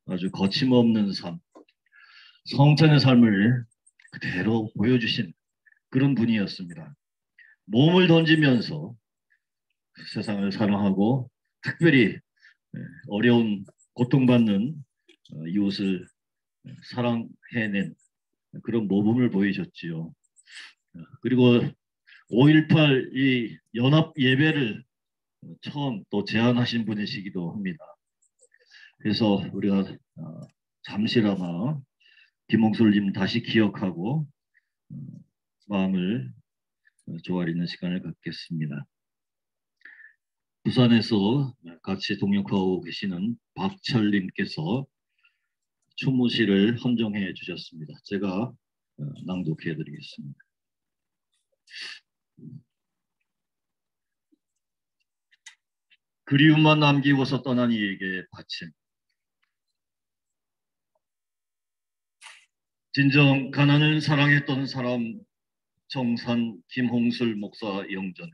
아주 거침없는 삶, 성찬의 삶을 그대로 보여주신 그런 분이었습니다. 몸을 던지면서 세상을 사랑하고 특별히 어려운 고통받는 이웃을 사랑해낸 그런 모범을 보이셨지요. 그리고 5.18 이 연합 예배를 처음 또 제안하신 분이시기도 합니다. 그래서 우리가 잠시나마 김홍술님 다시 기억하고 마음을 조아리는 시간을 갖겠습니다. 부산에서 같이 동역하고 계시는 박철님께서 추모시를 헌정해 주셨습니다. 제가 낭독해 드리겠습니다. 그리움만 남기고서 떠난 이에게 바침. 진정 가난을 사랑했던 사람 정산 김홍술 목사 영전에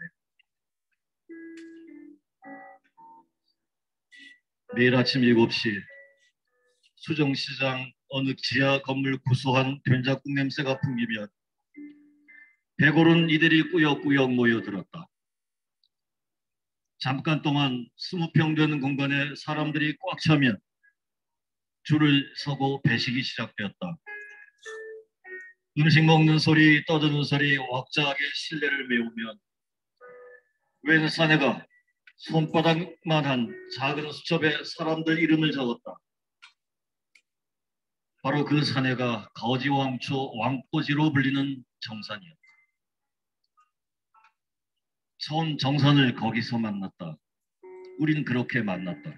매일 아침 7시 수정시장 어느 지하 건물 구수한 된장국 냄새가 풍기면 배고른 이들이 꾸역꾸역 모여들었다. 잠깐 동안 20평 되는 공간에 사람들이 꽉 차면 줄을 서고 배식이 시작되었다. 음식 먹는 소리, 떠드는 소리 왁자하게 실내를 메우면 웬 사내가 손바닥만한 작은 수첩에 사람들 이름을 적었다. 바로 그 사내가 거지왕초 왕꼬지로 불리는 정산이었다. 처음 정산을 거기서 만났다. 우린 그렇게 만났다.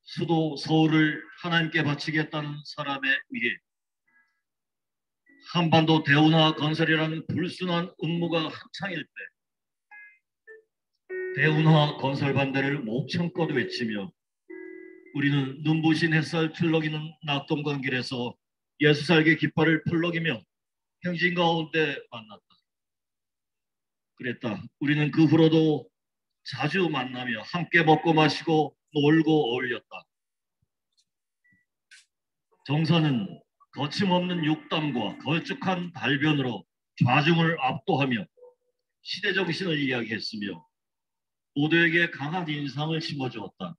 수도 서울을 하나님께 바치겠다는 사람의 위에 한반도 대운하 건설이라는 불순한 음모가 한창일 때 대운하 건설 반대를 목청껏 외치며 우리는 눈부신 햇살 출렁이는 낙동강길에서 예수살개 깃발을 풀럭이며 행진 가운데 만났다. 그랬다. 우리는 그 후로도 자주 만나며 함께 먹고 마시고 놀고 어울렸다. 정사는 거침없는 육담과 걸쭉한 달변으로 좌중을 압도하며 시대정신을 이야기했으며 모두에게 강한 인상을 심어주었다.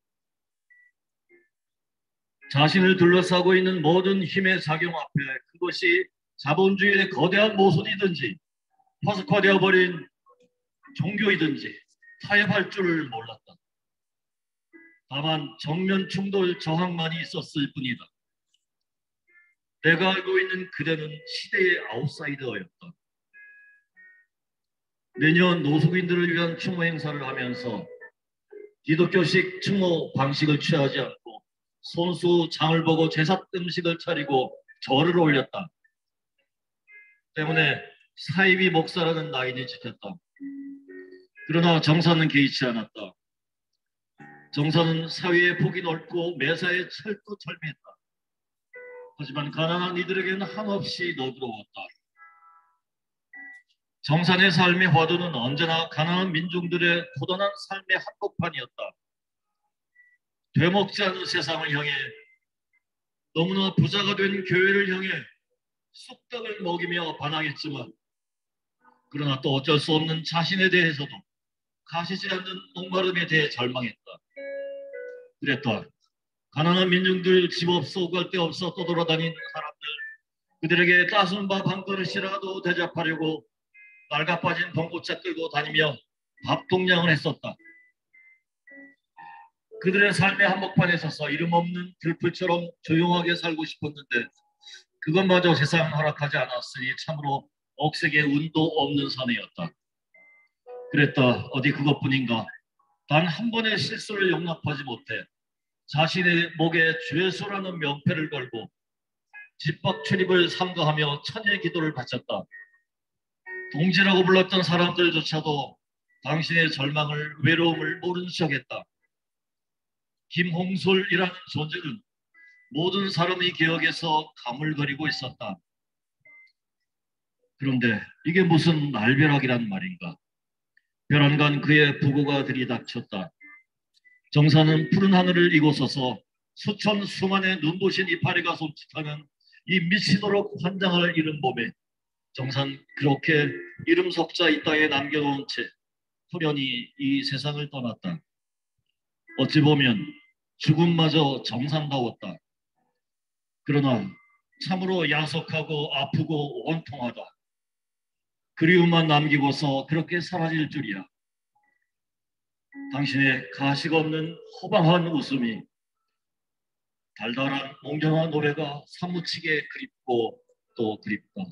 자신을 둘러싸고 있는 모든 힘의 작용 앞에 그것이 자본주의의 거대한 모순이든지 파석화되어 버린 종교이든지 타협할 줄을 몰랐다. 다만 정면 충돌 저항만이 있었을 뿐이다. 내가 알고 있는 그대는 시대의 아웃사이더였다. 매년 노숙인들을 위한 추모 행사를 하면서 기독교식 추모 방식을 취하지 않고 손수 장을 보고 제사 음식을 차리고 절을 올렸다. 때문에 사이비 목사라는 나이를 지켰다. 그러나 정사는 개의치 않았다. 정사는 사회의 폭이 넓고 매사에 철두철미했다. 하지만 가난한 이들에게는 한없이 너그러웠다. 정산의 삶의 화두는 언제나 가난한 민중들의 고단한 삶의 한복판이었다. 되먹지 않은 세상을 향해 너무나 부자가 된 교회를 향해 쑥떡을 먹이며 반항했지만 그러나 또 어쩔 수 없는 자신에 대해서도 가시지 않는 목마름에 대해 절망했다. 그랬다. 가난한 민중들 집 없어 갈 데 없어 떠돌아다니는 사람들 그들에게 따순 밥 한 그릇이라도 대접하려고 낡아빠진 봉고차 끌고 다니며 밥동량을 했었다. 그들의 삶의 한복판에 서서 이름 없는 들풀처럼 조용하게 살고 싶었는데 그것마저 세상은 허락하지 않았으니 참으로 억색의 운도 없는 사내였다. 그랬다. 어디 그것뿐인가. 단 한 번의 실수를 용납하지 못해 자신의 목에 죄수라는 명패를 걸고 집밥 출입을 삼가하며 천의 기도를 바쳤다. 동지라고 불렀던 사람들조차도 당신의 절망을 외로움을 모른 척했다. 김홍술이라는 존재는 모든 사람의 기억에서 가물거리고 있었다. 그런데 이게 무슨 날벼락이란 말인가. 벼랑간 그의 부고가 들이닥쳤다. 정사는 푸른 하늘을 이고서서 수천 수만의 눈부신 이파리가 손짓하는 이 미치도록 환장을 잃은 봄에 정산 그렇게 이름 석자 이 땅에 남겨놓은 채 호련히 이 세상을 떠났다. 어찌 보면 죽음마저 정상다웠다. 그러나 참으로 야속하고 아프고 원통하다. 그리움만 남기고서 그렇게 사라질 줄이야. 당신의 가식 없는 호방한 웃음이, 달달한 몽정한 노래가 사무치게 그립고 또 그립다.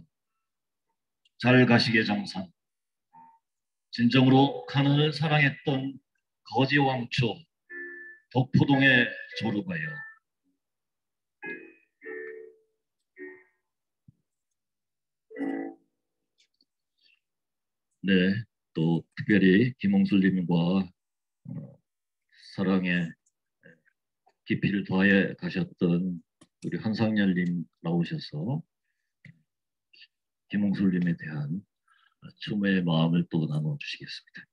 잘 가시게 정상. 진정으로 가난을 사랑했던 거지 왕초 덕포동의 조르바여. 네, 또 특별히 김홍술님과 사랑의 깊이를 더해 가셨던 우리 한상열님 나오셔서 김홍술님에 대한 추모의 마음을 또 나눠주시겠습니다.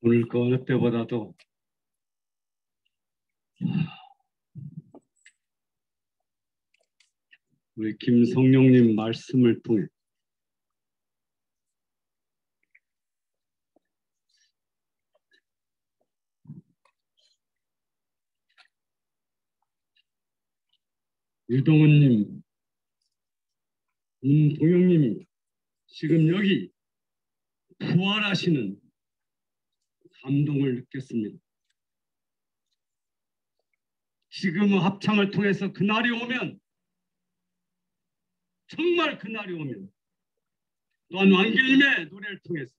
오늘 그 어느 때보다도 우리 김성룡님 말씀을 통해 유동훈님, 동영님이 지금 여기 부활하시는 감동을 느꼈습니다. 지금 합창을 통해서 그날이 오면, 정말 그날이 오면, 또한 왕길님의 노래를 통해서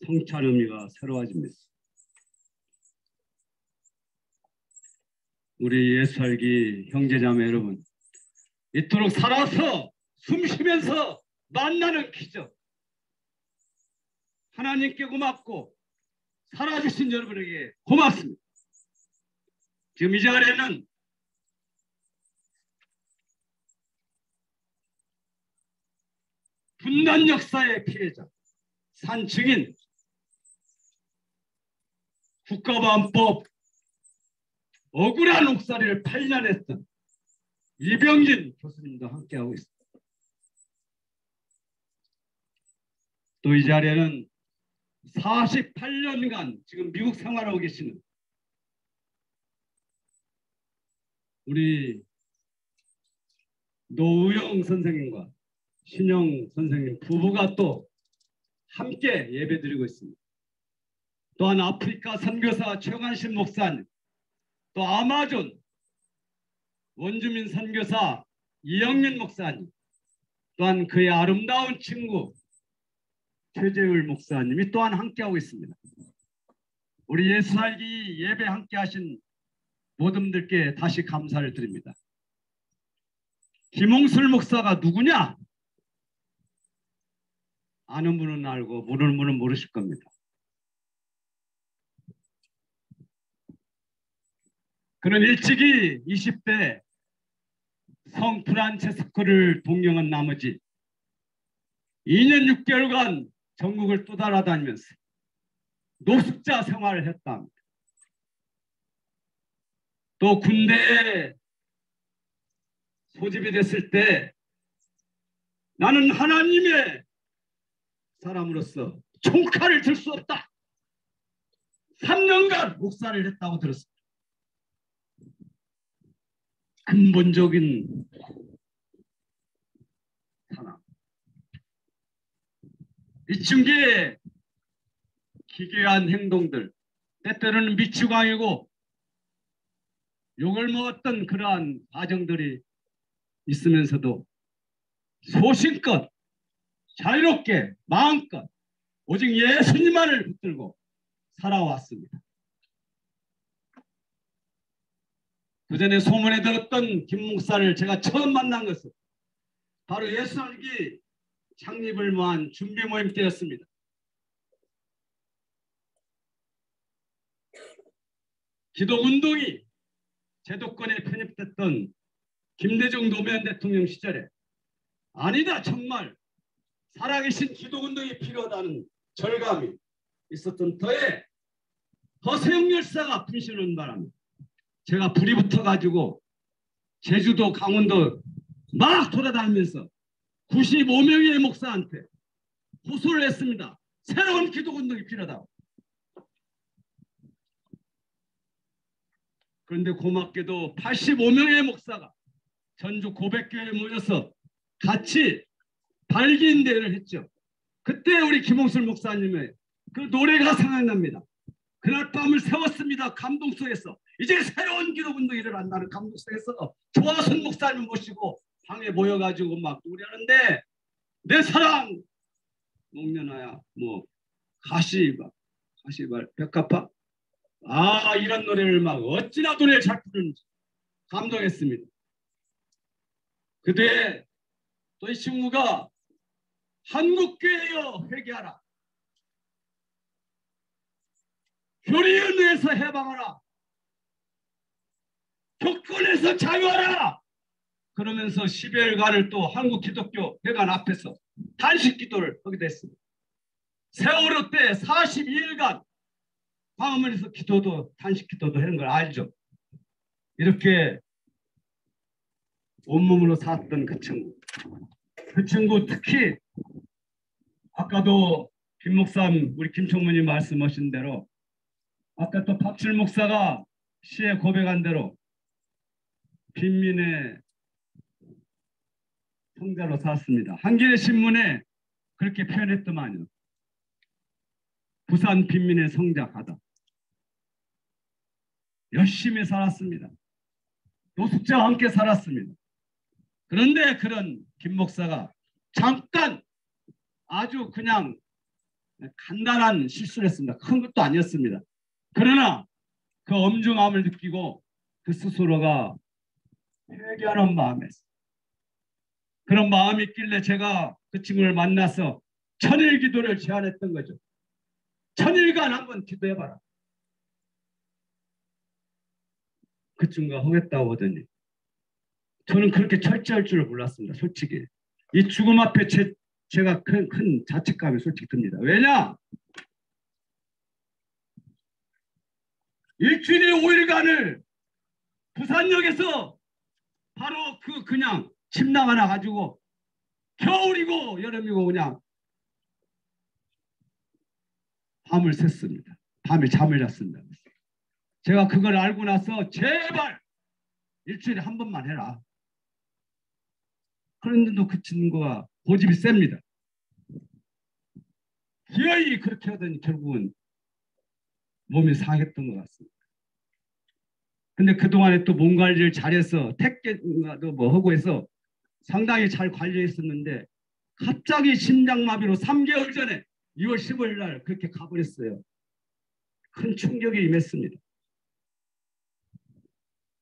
성찬 의미가 새로워집니다. 우리 예수살기 형제자매 여러분, 이토록 살아서 숨쉬면서 만나는 기적, 하나님께 고맙고 살아주신 여러분에게 고맙습니다. 지금 이 자리에는 분단 역사의 피해자, 산 증인, 국가보안법 억울한 옥살이를 8년 했던 이병진 교수님도 함께하고 있습니다. 또 이 자리에는 48년간 지금 미국 생활하고 계시는 우리 노우영 선생님과 신영 선생님 부부가 또 함께 예배드리고 있습니다. 또한 아프리카 선교사 최관신 목사님, 또 아마존 원주민 선교사 이영민 목사님, 또한 그의 아름다운 친구 최재울 목사님이 또한 함께하고 있습니다. 우리 예수살기 예배 함께하신 모든 분들께 다시 감사를 드립니다. 김홍술 목사가 누구냐? 아는 분은 알고 모르는 분은 모르실 겁니다. 그는 일찍이 20대 성 프란체스코를 동경한 나머지 2년 6개월간 전국을 또 달아다니면서 노숙자 생활을 했다 합니다. 또 군대에 소집이 됐을 때 나는 하나님의 사람으로서 총칼을 들 수 없다. 3년간 목사를 했다고 들었습니다. 근본적인 사람. 이층기에 기괴한 행동들, 때때로는 미추광이고 욕을 먹었던 그러한 과정들이 있으면서도 소신껏 자유롭게 마음껏 오직 예수님만을 붙들고 살아왔습니다. 그 전에 소문에 들었던 김 목사를 제가 처음 만난 것은 바로 예수살기 창립을 위한 준비 모임 때였습니다. 기독운동이 제도권에 편입됐던 김대중 노무현 대통령 시절에 아니다 정말 살아계신 기독운동이 필요하다는 절감이 있었던 터에 허세영 열사가 분신하는 바람에 제가 불이 붙어가지고 제주도 강원도 막 돌아다니면서 95명의 목사한테 호소를 했습니다. 새로운 기독운동이 필요하다고. 그런데 고맙게도 85명의 목사가 전주 고백교회에 모여서 같이 발기인대회를 했죠. 그때 우리 김홍술 목사님의 그 노래가 생각납니다. 그날 밤을 세웠습니다. 감동 속에서. 이제 새로운 기독운동이 일어난다는 감동 속에서 조화순 목사님 모시고 방에 모여가지고 막 노래하는데 내 사랑 목련아야 뭐 가시발 백합화 이런 노래를 막 어찌나 노래를 잘 부르는지 감동했습니다. 그때 또 이 친구가 한국교회여 회개하라, 교리연에서 해방하라, 교권에서 자유하라 그러면서 10여일간을 또 한국기독교회관 앞에서 단식기도를 하게 됐습니다. 세월호 때 42일간 광화문에서 기도도 단식기도도 하는 걸 알죠. 이렇게 온몸으로 살았던 그 친구 특히 아까도 김 목사님 우리 김총무님 말씀하신 대로 아까 또 박칠 목사가 시에 고백한 대로 빈민의 성자로 살았습니다. 한겨레 신문에 그렇게 표현했더만요. 부산 빈민의 성자 가다. 열심히 살았습니다. 노숙자와 함께 살았습니다. 그런데 그런 김 목사가 잠깐 아주 그냥 간단한 실수를 했습니다. 큰 것도 아니었습니다. 그러나 그 엄중함을 느끼고 그 스스로가 회개하는 마음에 그런 마음이 있길래 제가 그 친구를 만나서 천일 기도를 제안했던 거죠. 천일간 한번 기도해봐라. 그 친구가 하겠다고 하더니 저는 그렇게 철저할 줄을 몰랐습니다. 솔직히 이 죽음 앞에 제가 큰 자책감이 솔직히 듭니다. 왜냐? 일주일에 5일간을 부산역에서 바로 그냥 침낭 하나 가지고 겨울이고 여름이고 그냥 밤을 샜습니다. 밤에 잠을 잤습니다. 제가 그걸 알고 나서 제발 일주일에 한 번만 해라. 그런데도 그 친구가 고집이 셉니다. 기어이 그렇게 하더니 결국은 몸이 상했던 것 같습니다. 근데 그동안에 또 몸 관리를 잘해서 택배도 뭐 하고 해서 상당히 잘 관리했었는데 갑자기 심장마비로 3개월 전에 2월 15일 날 그렇게 가버렸어요. 큰 충격이 임했습니다.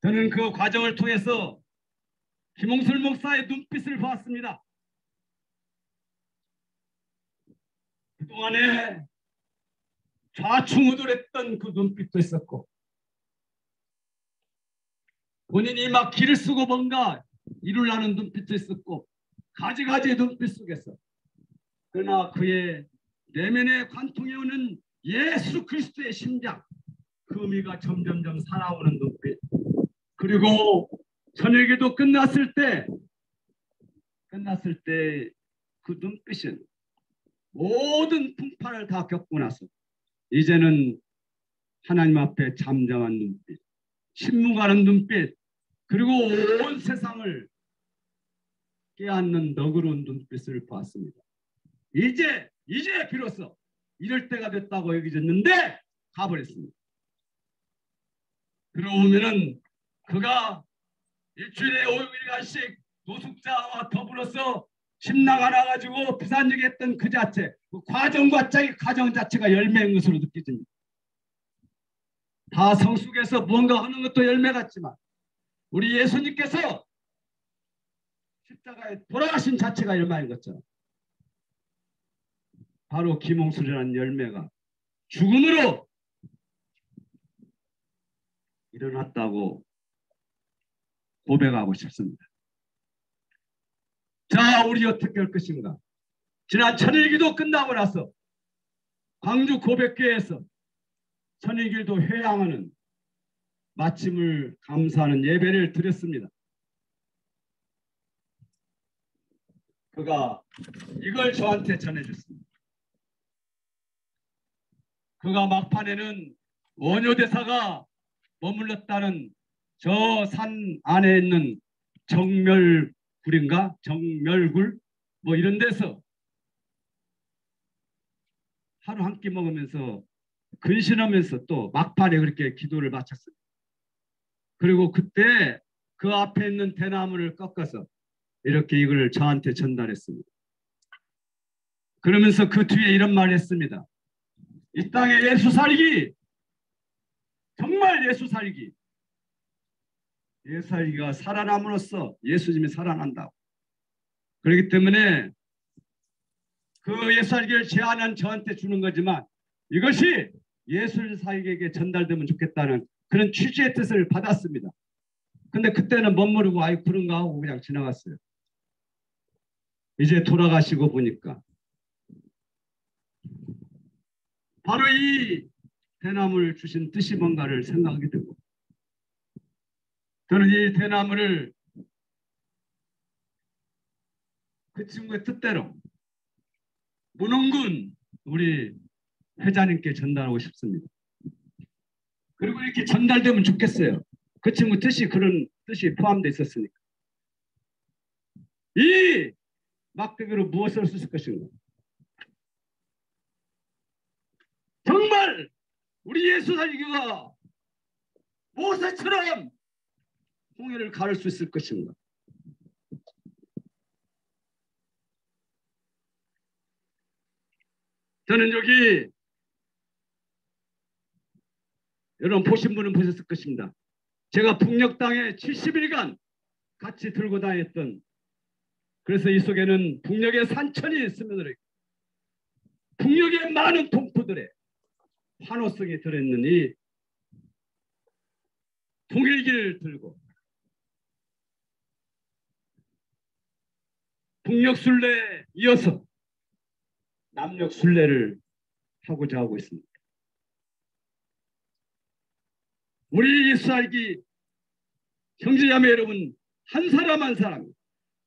저는 그 과정을 통해서 김홍술 목사의 눈빛을 봤습니다. 그동안에 좌충우돌했던 그 눈빛도 있었고 본인이 막 길을 쓰고 뭔가 이루려는 눈빛도 있었고 가지가지의 눈빛 속에서 그러나 그의 내면에 관통해오는 예수 그리스도의 심장 그 의미가 점점점 살아오는 눈빛 그리고 저녁에도 끝났을 때 그 눈빛은 모든 풍파를 다 겪고 나서 이제는 하나님 앞에 잠잠한 눈빛 신무가는 눈빛 그리고 온 세상을 깨닫는 너그러운 눈빛을 보았습니다. 이제 비로소 이럴 때가 됐다고 여겨졌는데 가버렸습니다. 그러면은 그가 일주일에 5일간씩 노숙자와 더불어서 침낭 하나 가지고 부산역에 했던 그 자체 그 과정 자체가 열매인 것으로 느껴집니다. 다 성숙해서 무언가 하는 것도 열매 같지만 우리 예수님께서 십자가에 돌아가신 자체가 열매인 것처럼 바로 김홍술이라는 열매가 죽음으로 일어났다고 고백하고 싶습니다. 자, 우리 어떻게 할 것인가? 지난 천일기도 끝나고 나서 광주 고백교회에서 천일기도 회양하는 마침을 감사하는 예배를 드렸습니다. 그가 이걸 저한테 전해줬습니다. 그가 막판에는 원효대사가 머물렀다는 저 산 안에 있는 정멸굴인가? 정멸굴? 뭐 이런 데서 하루 한 끼 먹으면서 근신하면서 또 막판에 그렇게 기도를 마쳤습니다. 그리고 그때 그 앞에 있는 대나무를 꺾어서 이렇게 이걸 저한테 전달했습니다. 그러면서 그 뒤에 이런 말을 했습니다. 이 땅에 예수 살기, 정말 예수 살기, 예수 살기가 살아남으로써 예수님이 살아난다고. 그렇기 때문에 그 예수 살기를 제안한 저한테 주는 거지만 이것이 예수 살기에게 전달되면 좋겠다는 그런 취지의 뜻을 받았습니다. 근데 그때는 멋모르고 아이 그런가 하고 그냥 지나갔어요. 이제 돌아가시고 보니까 바로 이 대나무를 주신 뜻이 뭔가를 생각하게 되고, 저는 이 대나무를 그 친구의 뜻대로 문홍군 우리 회장님께 전달하고 싶습니다. 그리고 이렇게 전달되면 좋겠어요. 그 친구 뜻이 그런 뜻이 포함되어 있었으니까. 이 막대기로 무엇을 쓸 것인가? 정말 우리 예수 살기가 모세처럼 홍해를 가를 수 있을 것인가? 저는 여기 여러분 보신 분은 보셨을 것입니다. 제가 북녘 땅에 70일간 같이 들고 다녔던, 그래서 이 속에는 북녘의 산천이 있으면 북녘의 많은 동포들의 환호성이 들어있는 이 통일기를 들고 북녘 순례에 이어서 남녘 순례를 하고자 하고 있습니다. 우리 예수 살기 형제자매 여러분, 한 사람 한 사람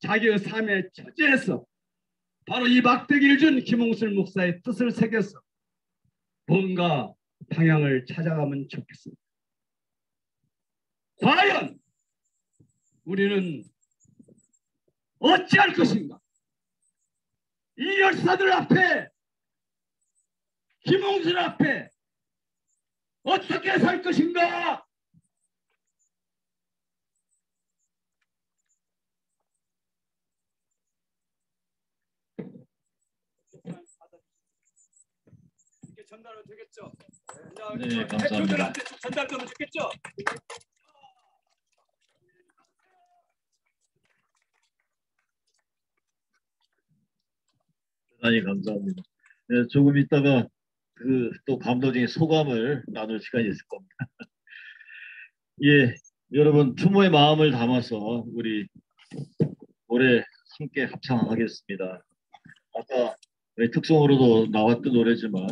자기의 삶의 처지에서 바로 이 막대기를 준 김홍술 목사의 뜻을 새겨서 뭔가 방향을 찾아가면 좋겠습니다. 과연 우리는 어찌할 것인가? 이 열사들 앞에, 김홍술 앞에 어떻게 살 것인가? 이렇게 전달은 되겠죠? 네, 감사합니다. 대표들한테 전달되면 좋겠죠? 대단히 감사합니다. 네, 조금 있다가 또 감독적인 소감을 나눌 시간이 있을 겁니다. 예, 여러분 추모의 마음을 담아서 우리 노래 함께 합창하겠습니다. 아까 특송으로도 나왔던 노래지만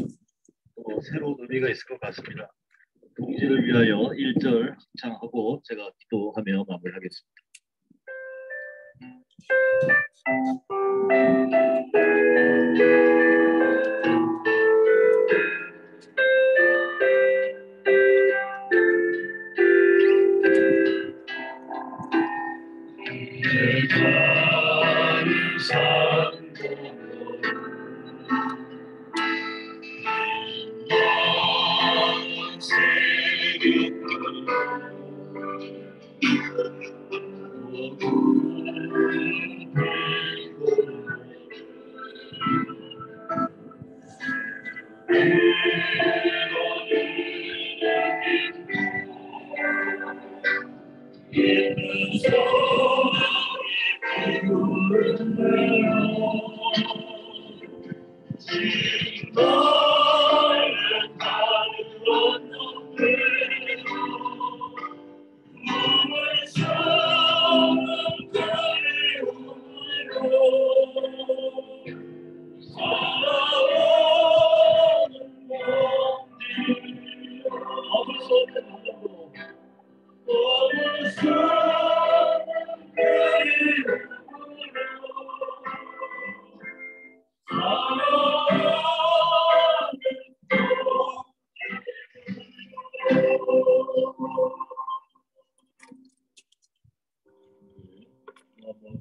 또 새로운 의미가 있을 것 같습니다. 동지를 위하여 1절 합창하고 제가 기도하며 마무리하겠습니다.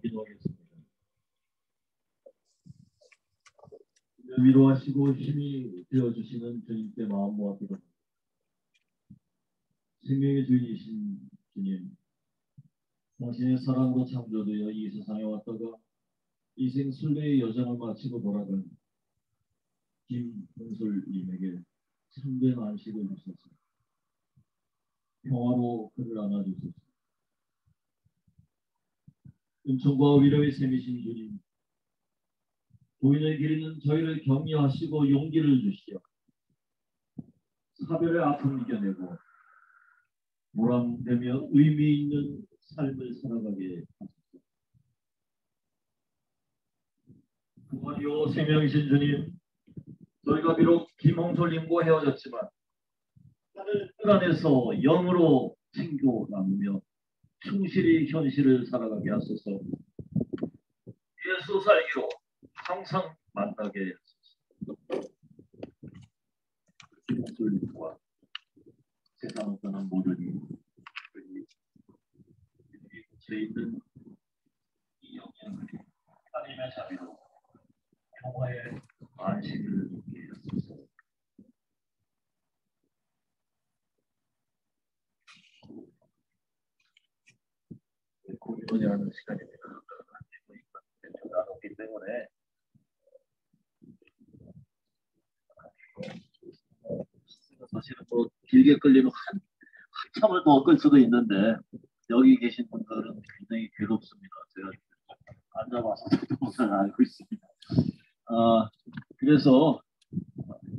기도하겠습니다. 위로하시고 힘이 되어주시는 주님께 마음 모아 기도합니다. 생명의 주인이신 주님, 당신의 사랑으로 창조되어 이 세상에 왔다가 이생 순례의 여정을 마치고 돌아간 김홍솔님에게 참된 안식을 주소서. 평화로 그를 안아주소서. 은총과 위로의 셈이신 주님, 도인의 길이는 저희를 격려하시고 용기를 주시어 사별의 아픔을 이겨내고 보람되며 의미 있는 삶을 살아가게 하소서. 구원이요 생명이신 주님, 저희가 비록 김홍솔님과 헤어졌지만 하늘 뜻 안에서 영으로 챙겨 나누며 충실히 현실을 살아가게 하소서. 예수 살기로 항상 만나게 하소서. 김홍솔님과 세상을 떠난 모든이 제 있는 이 영향을 하나님의 자비로 평화의 안식을 얻게 하소서. 고민하는 시간입니다. 나눴기 때문에 사실은 또 길게 끌리면 한참을 더 끌 수도 있는데 여기 계신 분들은 굉장히 괴롭습니다. 제가 앉아봐서 잘 알고 있습니다. 그래서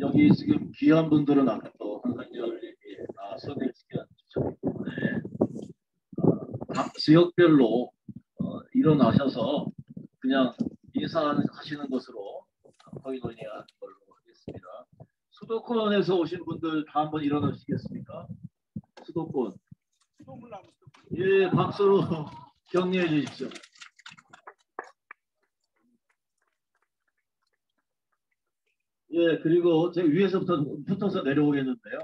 여기 지금 귀한 분들은 아까 또 한상철님이 소개시켜 주셨기 때문에 각 지역별로 일어나셔서 그냥 인사하시는 것으로 거의 논의하는 걸로 하겠습니다. 수도권에서 오신 분들 다 한번 일어나시겠습니까? 수도권. 예, 박수로 격려해 주십시오. 예, 그리고 제가 위에서부터 붙어서 내려오겠는데요.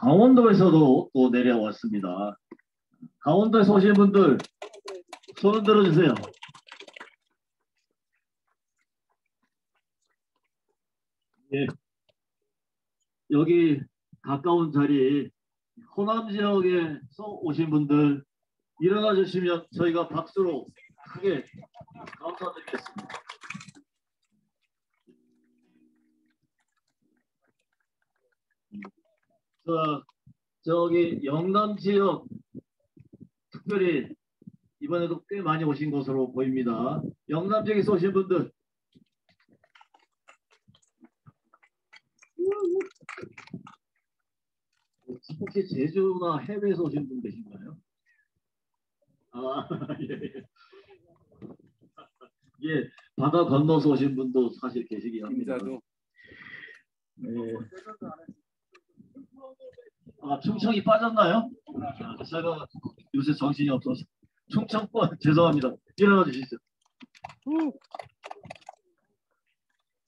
강원도에서도 또 내려왔습니다. 강원도에서 오신 분들 손을 들어주세요. 예, 여기 가까운 자리 호남 지역에서 오신 분들 일어나 주시면 저희가 박수로 크게 감사드리겠습니다. 저기 영남 지역 특별히 이번에도 꽤 많이 오신 것으로 보입니다. 영남 지역에서 오신 분들 혹시 제주나 해외에서 오신 분 계신가요? 예. 예, 바다 건너서 오신 분도 사실 계시긴 합니다. 네. 충청이 빠졌나요? 제가 요새 정신이 없어서 충청권 죄송합니다. 일어나 주시죠.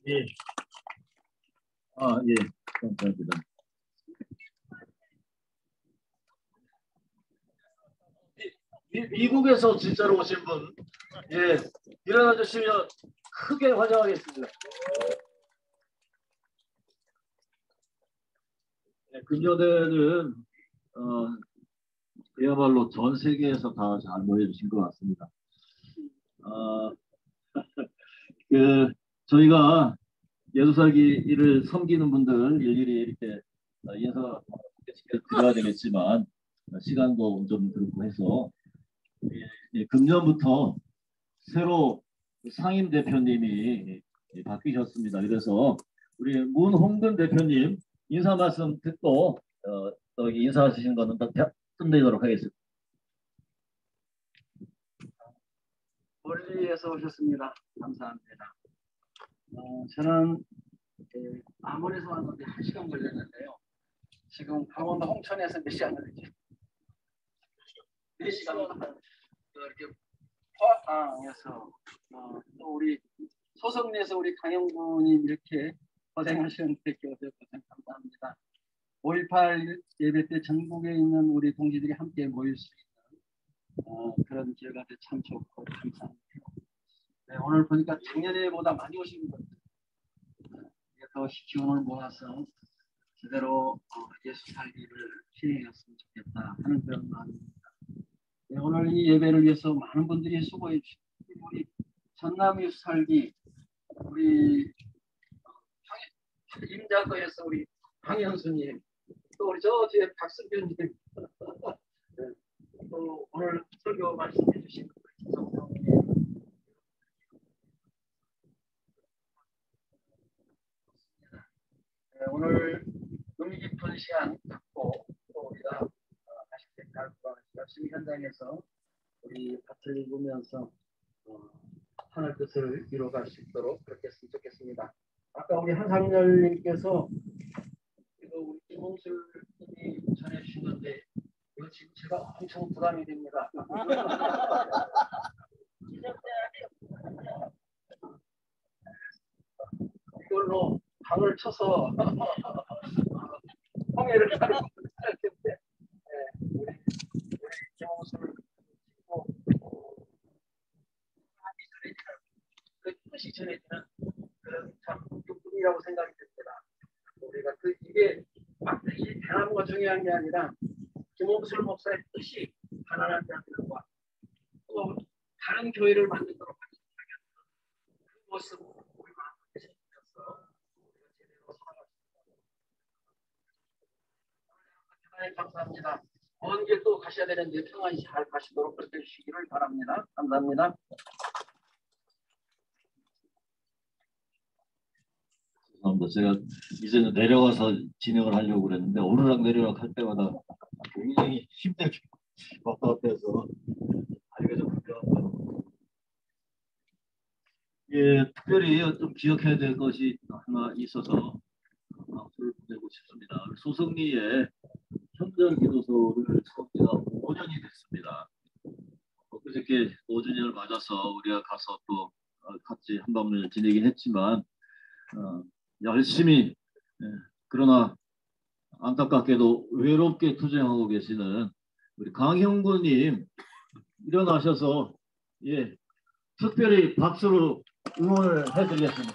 예. 예, 감사합니다. 미국에서 진짜로 오신 분, 예, 일어나 주시면 크게 환영하겠습니다. 네, 금요대는 그야말로 전 세계에서 다 잘 모여주신 것 같습니다. 저희가 예수살기를 섬기는 분들 일일이 이렇게 인사 드려야 되겠지만 시간도 좀 들고 해서 금년부터 새로 상임 대표님이 바뀌셨습니다. 그래서 우리 문홍근 대표님 인사 말씀 듣고 여기 인사하시는 거는 끝내도록 하겠습니다. 멀리에서 오셨습니다. 감사합니다. 저는 암원에서 왔는데 1시간 걸렸는데요. 지금 강원도 홍천에서 몇 시간 걸리죠? 4시간 이렇게 포항에서 또 우리 소성리에서 우리 강영구님 이렇게 고생하시는데 오셔서 감사합니다. 5.18 예배 때 전국에 있는 우리 동지들이 함께 모일 수 있는 그런 기회가 돼서 참 좋고 감사합니다. 네, 오늘 보니까 작년에보다 많이 오신 분들 더 기운을 모아서 제대로 예수 살기를 실행했으면 좋겠다 하는 그런 마음입니다. 네, 오늘 이 예배를 위해서 많은 분들이 수고해 주시고 우리 전남 예수 살기 우리 임자도에서 우리 황현수님 또 우리 저 뒤에 박승규님 네, 또 오늘 설교 말씀해 주신 김성성님 네, 오늘 의미 깊은 시간 갖고 또 우리가 다시 열심히 현장에서 우리 밭을 입으면서 하늘 뜻을 이루어갈 수 있도록 그렇게 했으면 좋겠습니다. 아까 우리 한상렬님께서 이거 우리 김홍술님이 전해주신 건데 이거 지금 제가 엄청 부담이 됩니다. 이걸로 방을 쳐서 홍해를 가는 텐데 우리 김홍술 그 뜻이 전해지는 그런 참 꿈이라고 생각이 듭니다. 우리가 이게 막 이 대나무가 중요한 게 아니라 김홍술 목사의 뜻이 가난한 자들과 또 다른 교회를 만들도록 하는 그 모습 우리 마음에 생기면서 우리가 제대로 살아갈 수 있습니다. 대단히 감사합니다. 먼 길 또 가셔야 되는데 평안히 잘 가시도록 그렇게 해주시기를 바랍니다. 감사합니다. 죄송합니다. 제가 이제는 내려가서 진행을 하려고 그랬는데 오르락 내리락 할 때마다 굉장히 힘들게 왔다 갔다 해서 하기가 좀 불편합니다. 예, 특별히 좀 기억해야 될 것이 하나 있어서 박수를 보내고 싶습니다. 소성리에 현장 기도소를 세운 지가 5년이 됐습니다. 그저께 5주년을 맞아서 우리가 가서 또 같이 한밤을 지내긴 했지만 열심히 그러나 안타깝게도 외롭게 투쟁하고 계시는 우리 강형구님 일어나셔서 특별히 박수로 응원을 해드리겠습니다.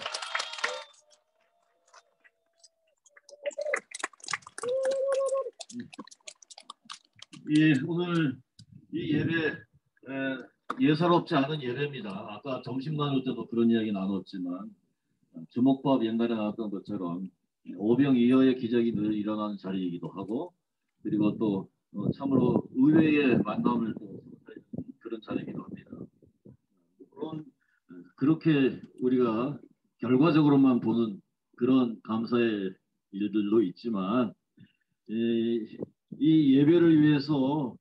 오늘 이 예배 예사롭지 않은 예배입니다. 아까 점심 나눌 때도 그런 이야기 나눴지만 주먹밥 옛날에 나왔던 것처럼 오병이어의 기적이 늘 일어나는 자리이기도 하고 그리고 또 참으로 의외의 만남을 또 그런 자리이기도 합니다. 물론 그렇게 우리가 결과적으로만 보는 그런 감사의 일들도 있지만 이 예배를 위해서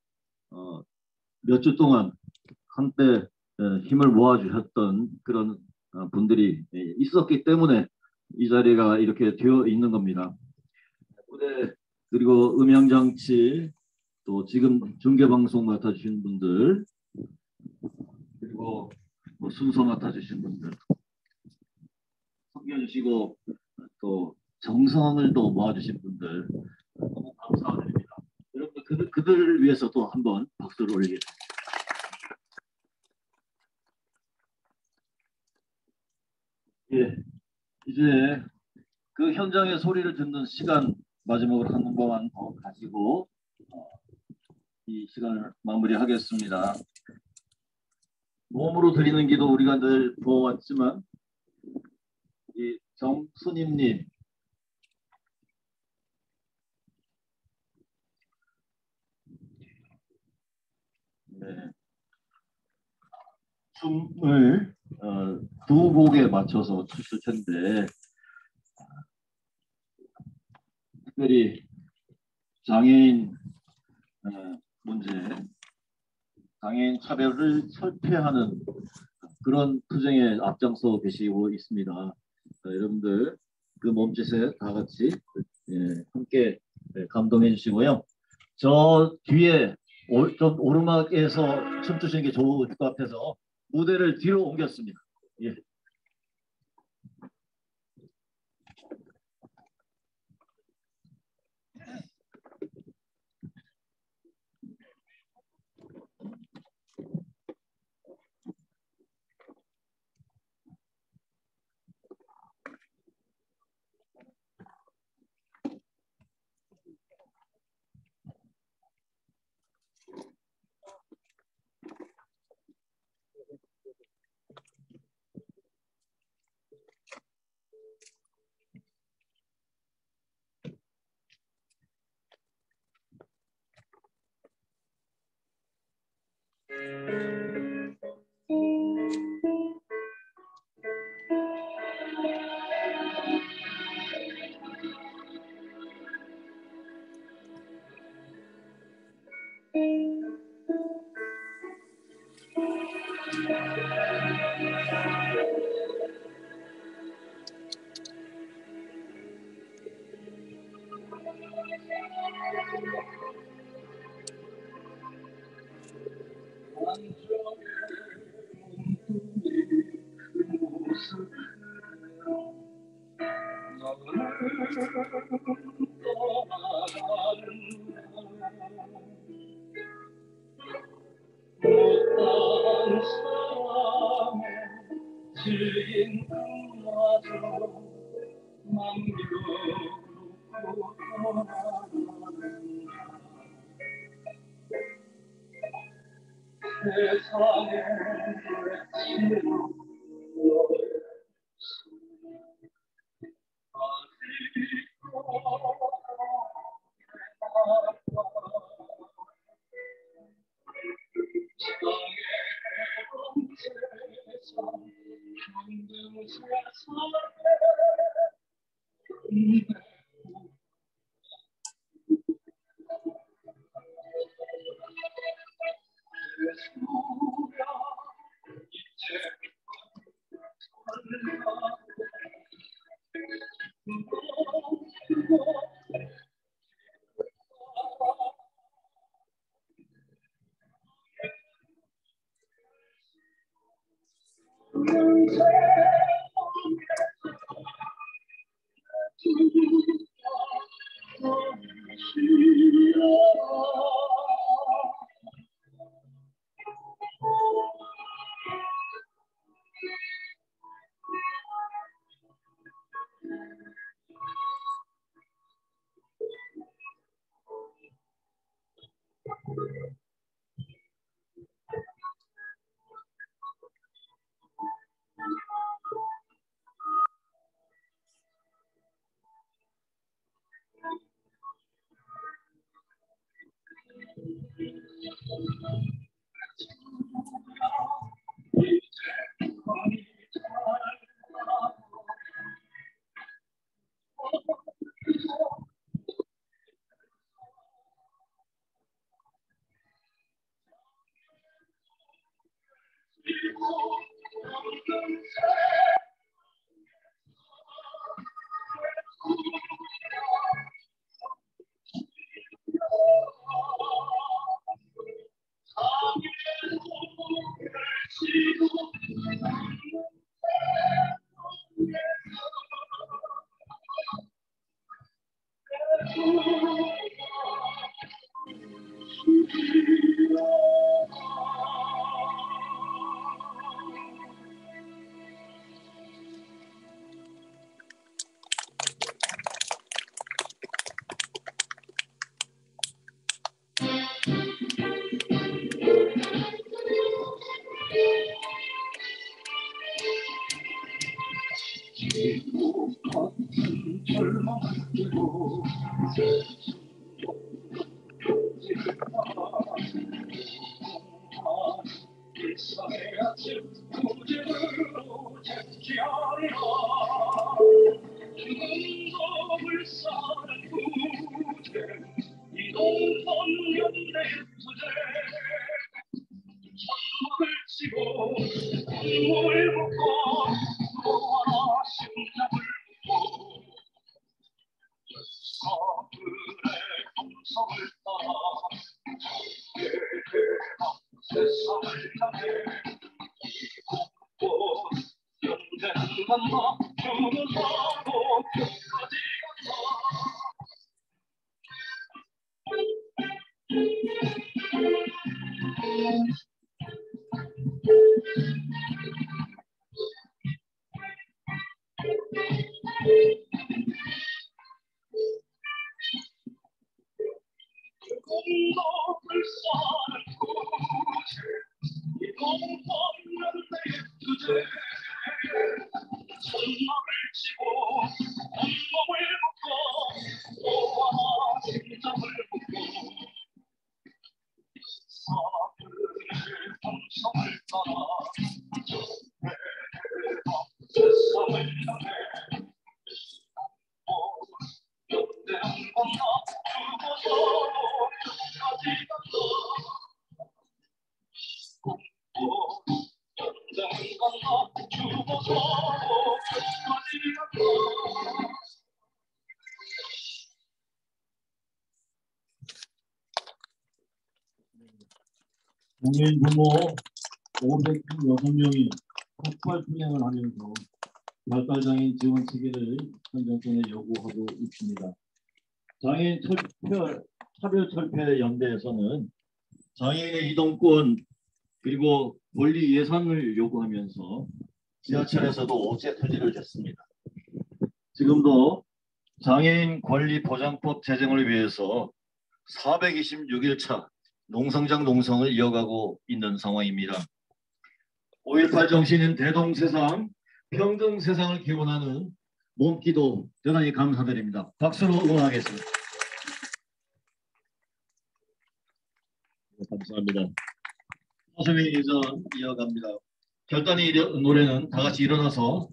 몇 주 동안 한때 힘을 모아주셨던 그런 분들이 있었기 때문에 이 자리가 이렇게 되어 있는 겁니다. 무대 그리고 음향장치 또 지금 중계방송 맡아주신 분들 그리고 순서 맡아주신 분들 섬겨주시고 또 정성을 또 모아주신 분들 너무 감사드립니다. 여러분 그들을 위해서 또 한번 박수를 올리겠습니다. 이제 그 현장의 소리를 듣는 시간 마지막으로 한 번만 더 가지고 이 시간을 마무리하겠습니다. 몸으로 드리는 기도 우리가 늘 보았지만 이 정순임님 춤을 두 곡에 맞춰서 쳤을 텐데 특별히 장애인 문제, 장애인 차별을 철폐하는 그런 투쟁에 앞장서 계시고 있습니다. 여러분들 그 몸짓에 다 같이 함께 감동해 주시고요. 저 뒤에 좀 오르막에서 춤추시는 게 좋을 것 같아서 무대를 뒤로 옮겼습니다. 예. 장애인 부모 506명이 폭발 투쟁을 하면서 발달장애인 지원 체계를 현장성에 요구하고 있습니다. 장애인 차별철폐 연대에서는 장애인의 이동권 그리고 권리 예산을 요구하면서 지하철에서도 어제 토지를 냈습니다. 지금도 장애인 권리 보장법 제정을 위해서 426일차 농성장 농성을 이어가고 있는 상황입니다. 5.18 정신인 대동세상, 평등세상을 기원하는 몸기도 대단히 감사드립니다. 박수로 응원하겠습니다. 감사합니다. 사소의 예전 이어갑니다. 결단의 노래는 다 같이 일어나서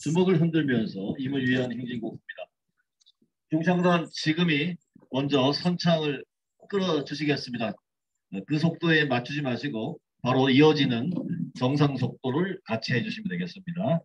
주먹을 흔들면서 임을 위한 행진곡입니다. 중창단 지금이 먼저 선창을 끌어주시겠습니다. 그 속도에 맞추지 마시고 바로 이어지는 정상 속도를 같이 해주시면 되겠습니다.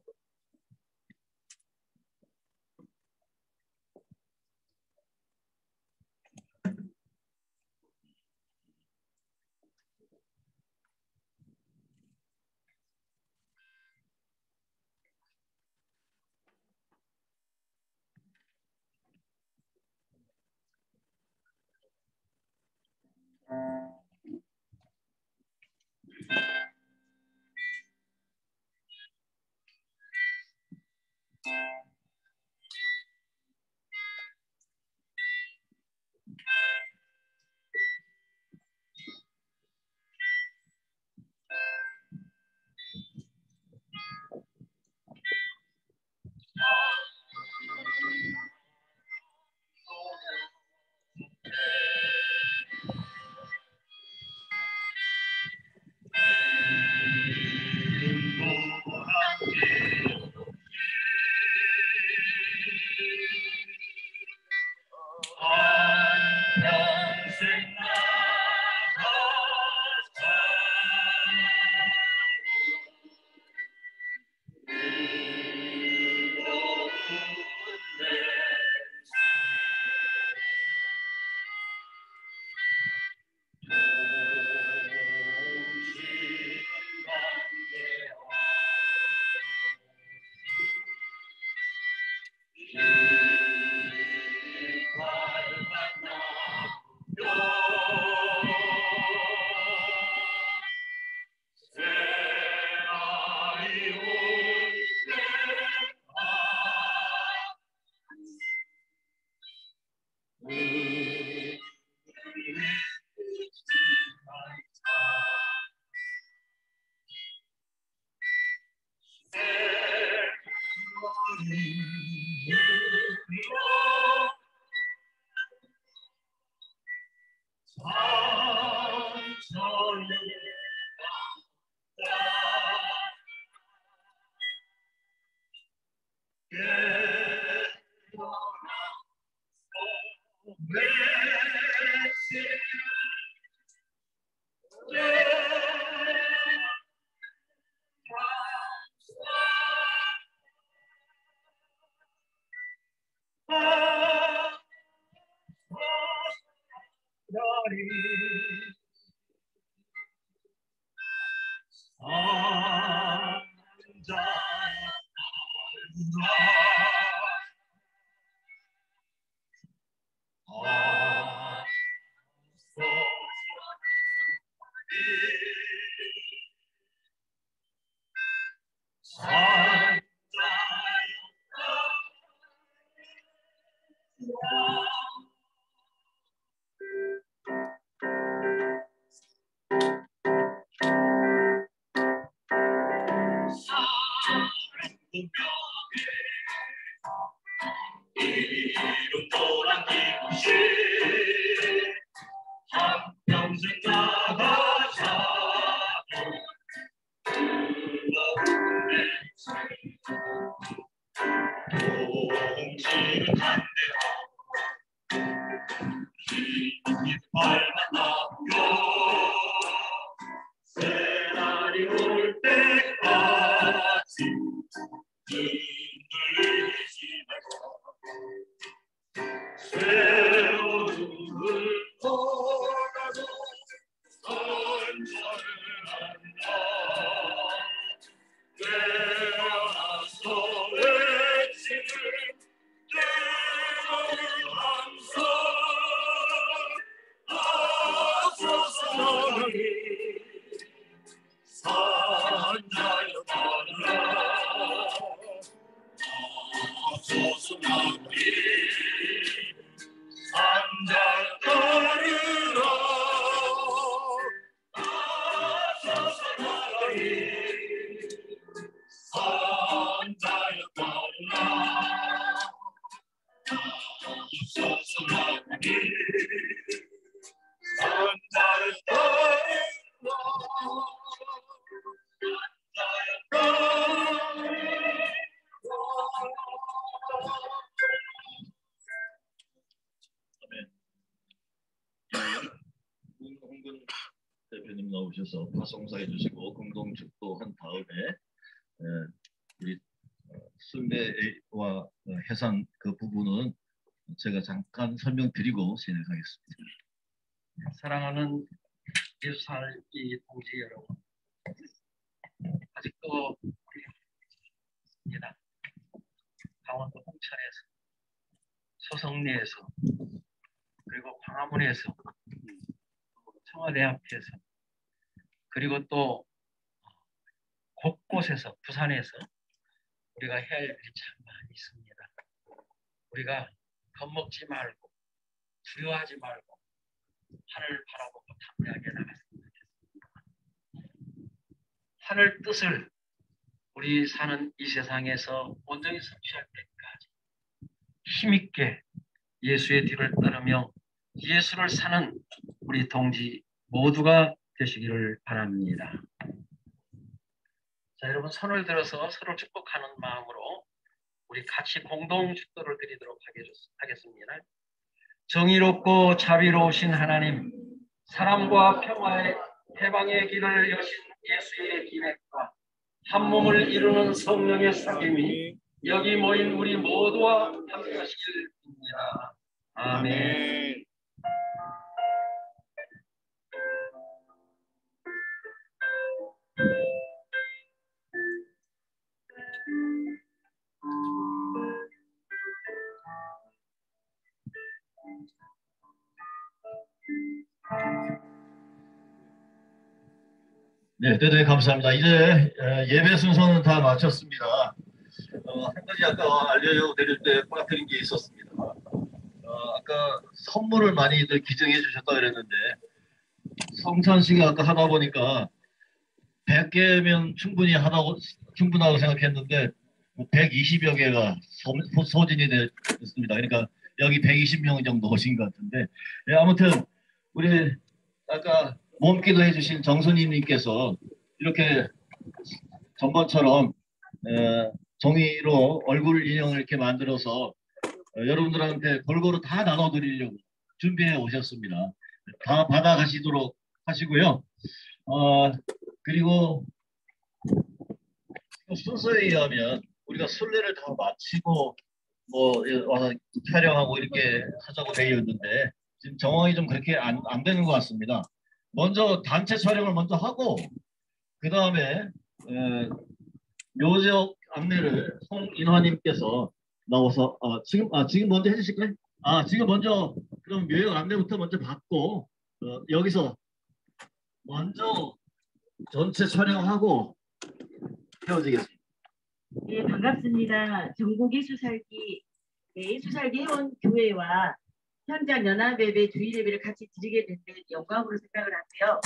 이름 또한 이곳이 한평생 나가 잡은 동지는 한대하고 이빨만 남겨 새날이 올 때까지 흔들리지 말고 새로운 눈을 보라도 선전을 한다 깨어나서 외치는 뜨거운 함성 아소서 하나님 산자여 따르라 아소서 하나님 산자여 따르라 아소서 하나님 산자여 따르라 아소서 하나님 산자여 따르라 홍근 대표님 나오셔서 파송사해 주시고 공동 축도한 다음에 우리 순례와 해상 그 부분은 제가 잠깐 설명드리고 진행하겠습니다. 사랑하는 예수살기 동지 여러분, 아직도 우리입니다. 강원도 홍천에서, 소성리에서, 그리고 광화문에서, 청와대 앞에서, 그리고 또 곳곳에서, 부산에서 우리가 해야 할 일이 참 많이 있습니다. 우리가 겁먹지 말고 두려워하지 말고 하늘을 바라보고 담대하게 나갔으면 좋겠습니다. 하늘 뜻을 우리 사는 이 세상에서 온전히 성취할 때까지 힘있게 예수의 뒤를 따르며 예수를 사는 우리 동지 모두가 되시기를 바랍니다. 자, 여러분 손을 들어서 서로 축복하는 마음으로 우리 같이 공동 축도를 드리도록 하겠습니다. 정의롭고 자비로우신 하나님, 사랑과 평화의 해방의 길을 여신 예수의 기맥과 한 몸을 이루는 성령의 사귐이 여기 모인 우리 모두와 함께 하시길 빕니다. 아멘. 네, 대단히 감사합니다. 이제 예배 순서는 다 마쳤습니다. 한 가지 아까 알려드릴 때 부탁드린 게 있었습니다. 아까 선물을 많이들 기증해 주셨다 그랬는데 성찬식을 아까 하다 보니까 100개면 충분하다고 생각했는데 120여 개가 소진이 됐습니다. 그러니까 여기 120명 정도 오신 것 같은데 아무튼 우리 아까 몸기도 해주신 정선희님께서 이렇게 전번처럼 종이로 얼굴 인형을 이렇게 만들어서 여러분들한테 골고루 다 나눠드리려고 준비해 오셨습니다. 다 받아가시도록 하시고요. 그리고 순서에 의하면 우리가 순례를 다 마치고 와서 촬영하고 이렇게 하자고 되어 있는데 지금 정황이 좀 그렇게 안 되는 것 같습니다. 먼저 단체 촬영을 먼저 하고 그 다음에 묘지역 안내를 송인화님께서 나와서 지금 먼저 해주실까요? 지금 먼저 그럼 묘지역 안내부터 먼저 받고 여기서 먼저 전체 촬영하고 헤어지겠습니다. 네, 반갑습니다. 전국예수살기 예수살기 회원교회와 현장 연합예배 주일 예배를 같이 드리게 된 데 영광으로 생각을 하고요.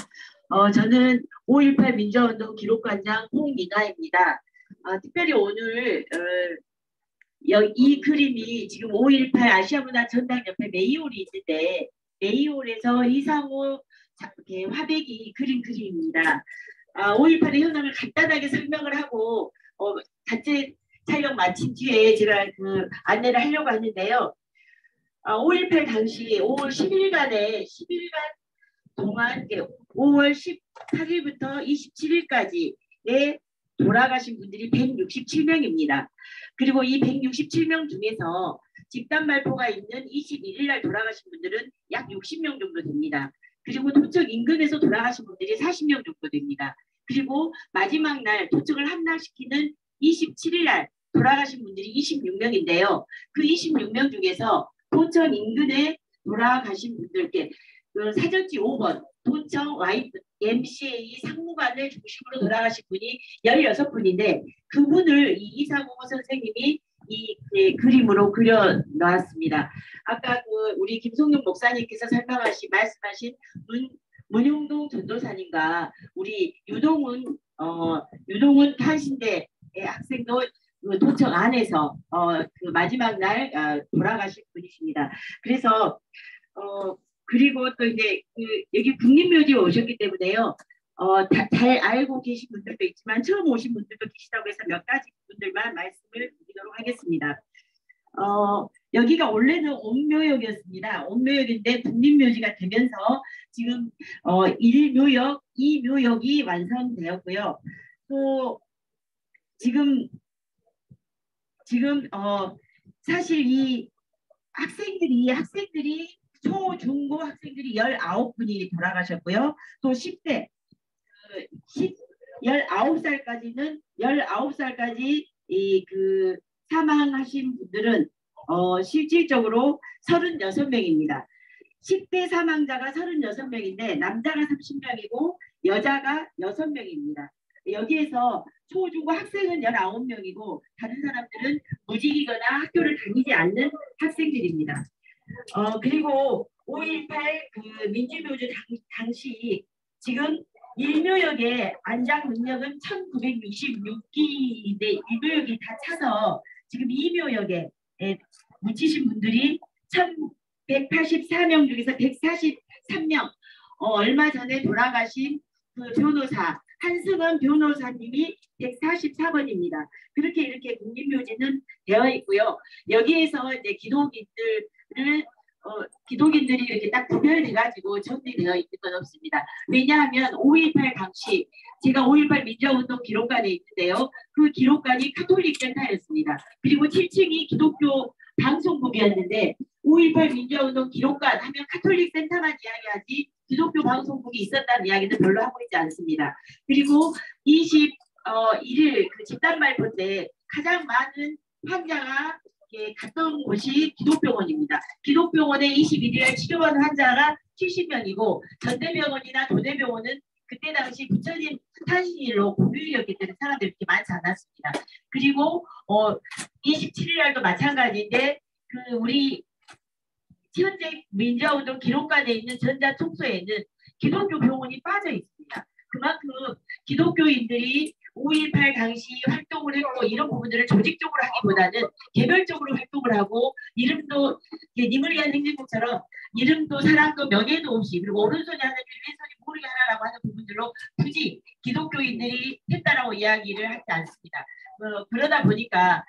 저는 5.18 민주화운동 기록관장 홍미나입니다. 특별히 오늘 이 그림이 지금 5.18 아시아문화전당협회 메이홀이 있는데 메이홀에서 이상호 화백이 그린 그림입니다. 5.18의 현황을 간단하게 설명을 하고 단체 촬영 마친 뒤에 제가 그 안내를 하려고 하는데요. 5.18 당시 5월 10일간 동안 5월 18일부터 27일까지에 돌아가신 분들이 167명입니다. 그리고 이 167명 중에서 집단 발포가 있는 21일 날 돌아가신 분들은 약 60명 정도 됩니다. 그리고 도청 인근에서 돌아가신 분들이 40명 정도 됩니다. 그리고 마지막 날 도청을 함락시키는 27일 날 돌아가신 분들이 26명인데요. 그 26명 중에서 도청 인근에 돌아가신 분들께 그 사전지 5번 도청 YMCA 상무관을 중심으로 돌아가신 분이 16분인데 그분을 이상호 선생님이 이 그림으로 그려 놨습니다. 아까 우리 김성룡 목사님께서 말씀하신 문용동 전도사님과 우리 유동훈 한신대 학생도 도청 안에서 그 마지막 날 돌아가신 분이십니다. 그래서 그리고 또 이제 여기 국립묘지에 오셨기 때문에요. 잘 알고 계신 분들도 있지만 처음 오신 분들도 계시다고 해서 몇 가지 분들만 말씀을 드리도록 하겠습니다. 여기가 원래는 옥묘역이었습니다. 옥묘역인데 국립묘지가 되면서 지금 1묘역, 2묘역이 완성되었고요. 또 지금 사실 이 학생들이 초중고 학생들이 19분이 돌아가셨고요. 또 10대 19살까지 그 사망하신 분들은 실질적으로 36명입니다. 10대 사망자가 36명인데 남자가 30명이고 여자가 6명입니다. 여기에서 초중고 학생은 19명이고 다른 사람들은 무직이거나 학교를 다니지 않는 학생들입니다. 그리고 5.18 그 민주묘지 당시 지금 1묘역의 안장 능력은 1966기인데 1묘역이 다 차서 지금 2묘역에 묻히신 분들이 1184명 중에서 143명 얼마 전에 돌아가신 그 변호사 한승원 변호사님이 144번입니다. 그렇게 이렇게 국립묘지는 되어 있고요. 여기에서 이제 기독인들이 이렇게 딱 구별돼가지고 정리되어 있는 건 없습니다. 왜냐하면 5.18 당시 제가 5.18 민주화운동 기록관에 있는데요. 그 기록관이 카톨릭 센터였습니다. 그리고 7층이 기독교 방송국이었는데 5.18 민주화운동 기록관 하면 카톨릭 센터만 이야기하지 기독교 방송국이 있었다는 이야기는 별로 하고 있지 않습니다. 그리고 21일 그 집단 발포 때 가장 많은 환자가 갔던 곳이 기독병원입니다. 기독병원에 21일 치료받은 환자가 70명이고 전대병원이나 도대병원은 그때 당시 부처님 탄신일로 공휴일이었기 때문에 사람들이 그렇게 많지 않았습니다. 그리고 27일 날도 마찬가지인데 그 우리 현재 민주화운동 기록관에 있는 전자총소에는 기독교 병원이 빠져 있습니다. 그만큼 기독교인들이 5.18 당시 활동을 했고 이런 부분들을 조직적으로 하기보다는 개별적으로 활동을 하고 이름도 니무리안 행진곡처럼 이름도 사랑도 명예도 없이 그리고 오른손이 하는 일 왼손이 모르게 하라고 하는 부분들로 굳이 기독교인들이 했다라고 이야기를 하지 않습니다. 그러다 보니까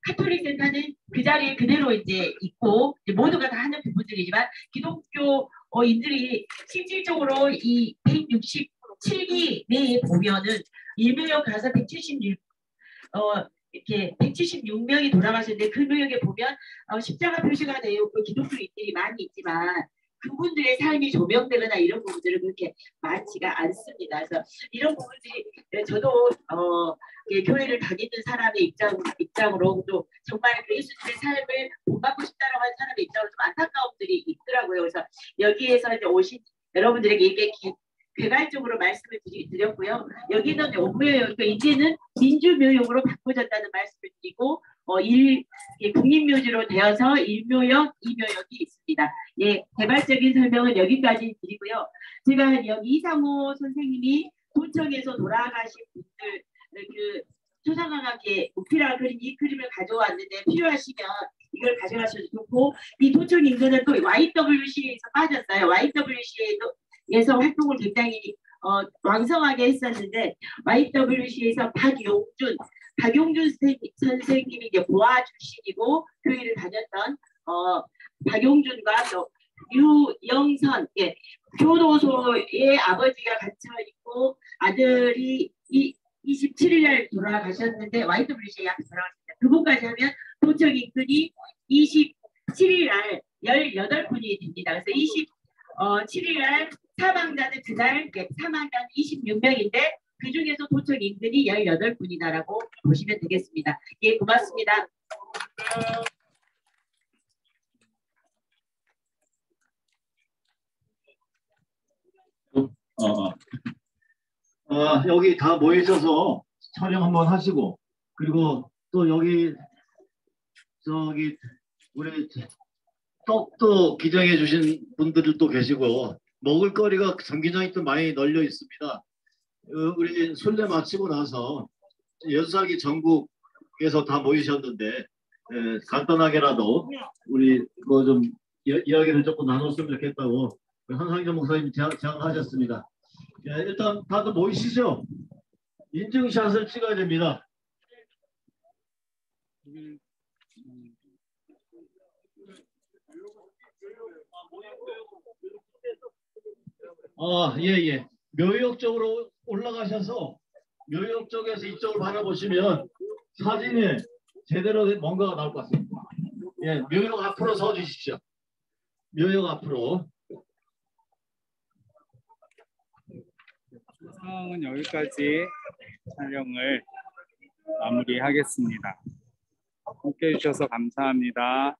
카톨릭 센터는 그 자리에 그대로 이제 있고 이제 모두가 다 하는 부분들이지만 기독교인들이 실질적으로 이 167기 내에 보면은 1묘역 가서 176명이 돌아가셨는데 그 묘역에 보면 십자가 표시가 되어 있고 기독교인들이 많이 있지만 그분들의 삶이 조명되거나 이런 부분들은 그렇게 많지가 않습니다. 그래서 이런 부분들이 저도 교회를 다니는 사람의 입장으로 또 정말 예수님의 삶을 본받고 싶다라고 하는 사람의 입장으로 좀 안타까움들이 있더라고요. 그래서 여기에서 이제 오신 여러분들에게 이게 개괄적으로 말씀을 드렸고요. 여기는 옥묘역, 이제는 민주묘역으로 바꿔졌다는 말씀을 드리고 국립묘지로 되어서 1묘역, 2묘역이 있습니다. 예, 개발적인 설명은 여기까지 드리고요. 제가 여기 이상호 선생님이 도청에서 돌아가신 분들 그 초상화하게 목피라 그린 이 그림을 가져왔는데 필요하시면 이걸 가져가셔도 좋고, 이 도청 인근은 또 YWCA에서 빠졌어요. YWCA에서 활동을 굉장히 왕성하게 했었는데, YWCA에서 박용준 선생님이 이제 보아 출신이고 교회를 다녔던 박용준과 또 유영선, 예, 교도소에 아버지가 갇혀 있고 아들이 27일날 돌아가셨는데 YWCA 앞에 돌아가셨습니다. 그분까지 하면 도청 인근이 27일날 18분이 됩니다. 그래서 27일날 사망자는 그날 사망자는 26명인데 그 중에서 도청 인근이 18분이다라고 보시면 되겠습니다. 예, 고맙습니다. 여기 다 모이셔서 촬영 한번 하시고, 그리고 또 여기 우리 떡도 기증해 주신 분들도 계시고 먹을거리가 전기장이 또 많이 널려 있습니다. 우리 순례 마치고 나서 연수하기 전국에서 다 모이셨는데 간단하게라도 우리 좀 이야기를 조금 나눴으면 좋겠다고 한상정 목사님 제안하셨습니다. 일단 다들 모이시죠. 인증샷을 찍어야 됩니다. 예. 묘역 쪽으로 올라가셔서 묘역 쪽에서 이쪽을 바라보시면 사진에 제대로 된 뭔가가 나올 것 같습니다. 예, 묘역 앞으로 서 주십시오. 묘역 앞으로. 상황은 여기까지 촬영을 마무리하겠습니다. 함께 해주셔서 감사합니다.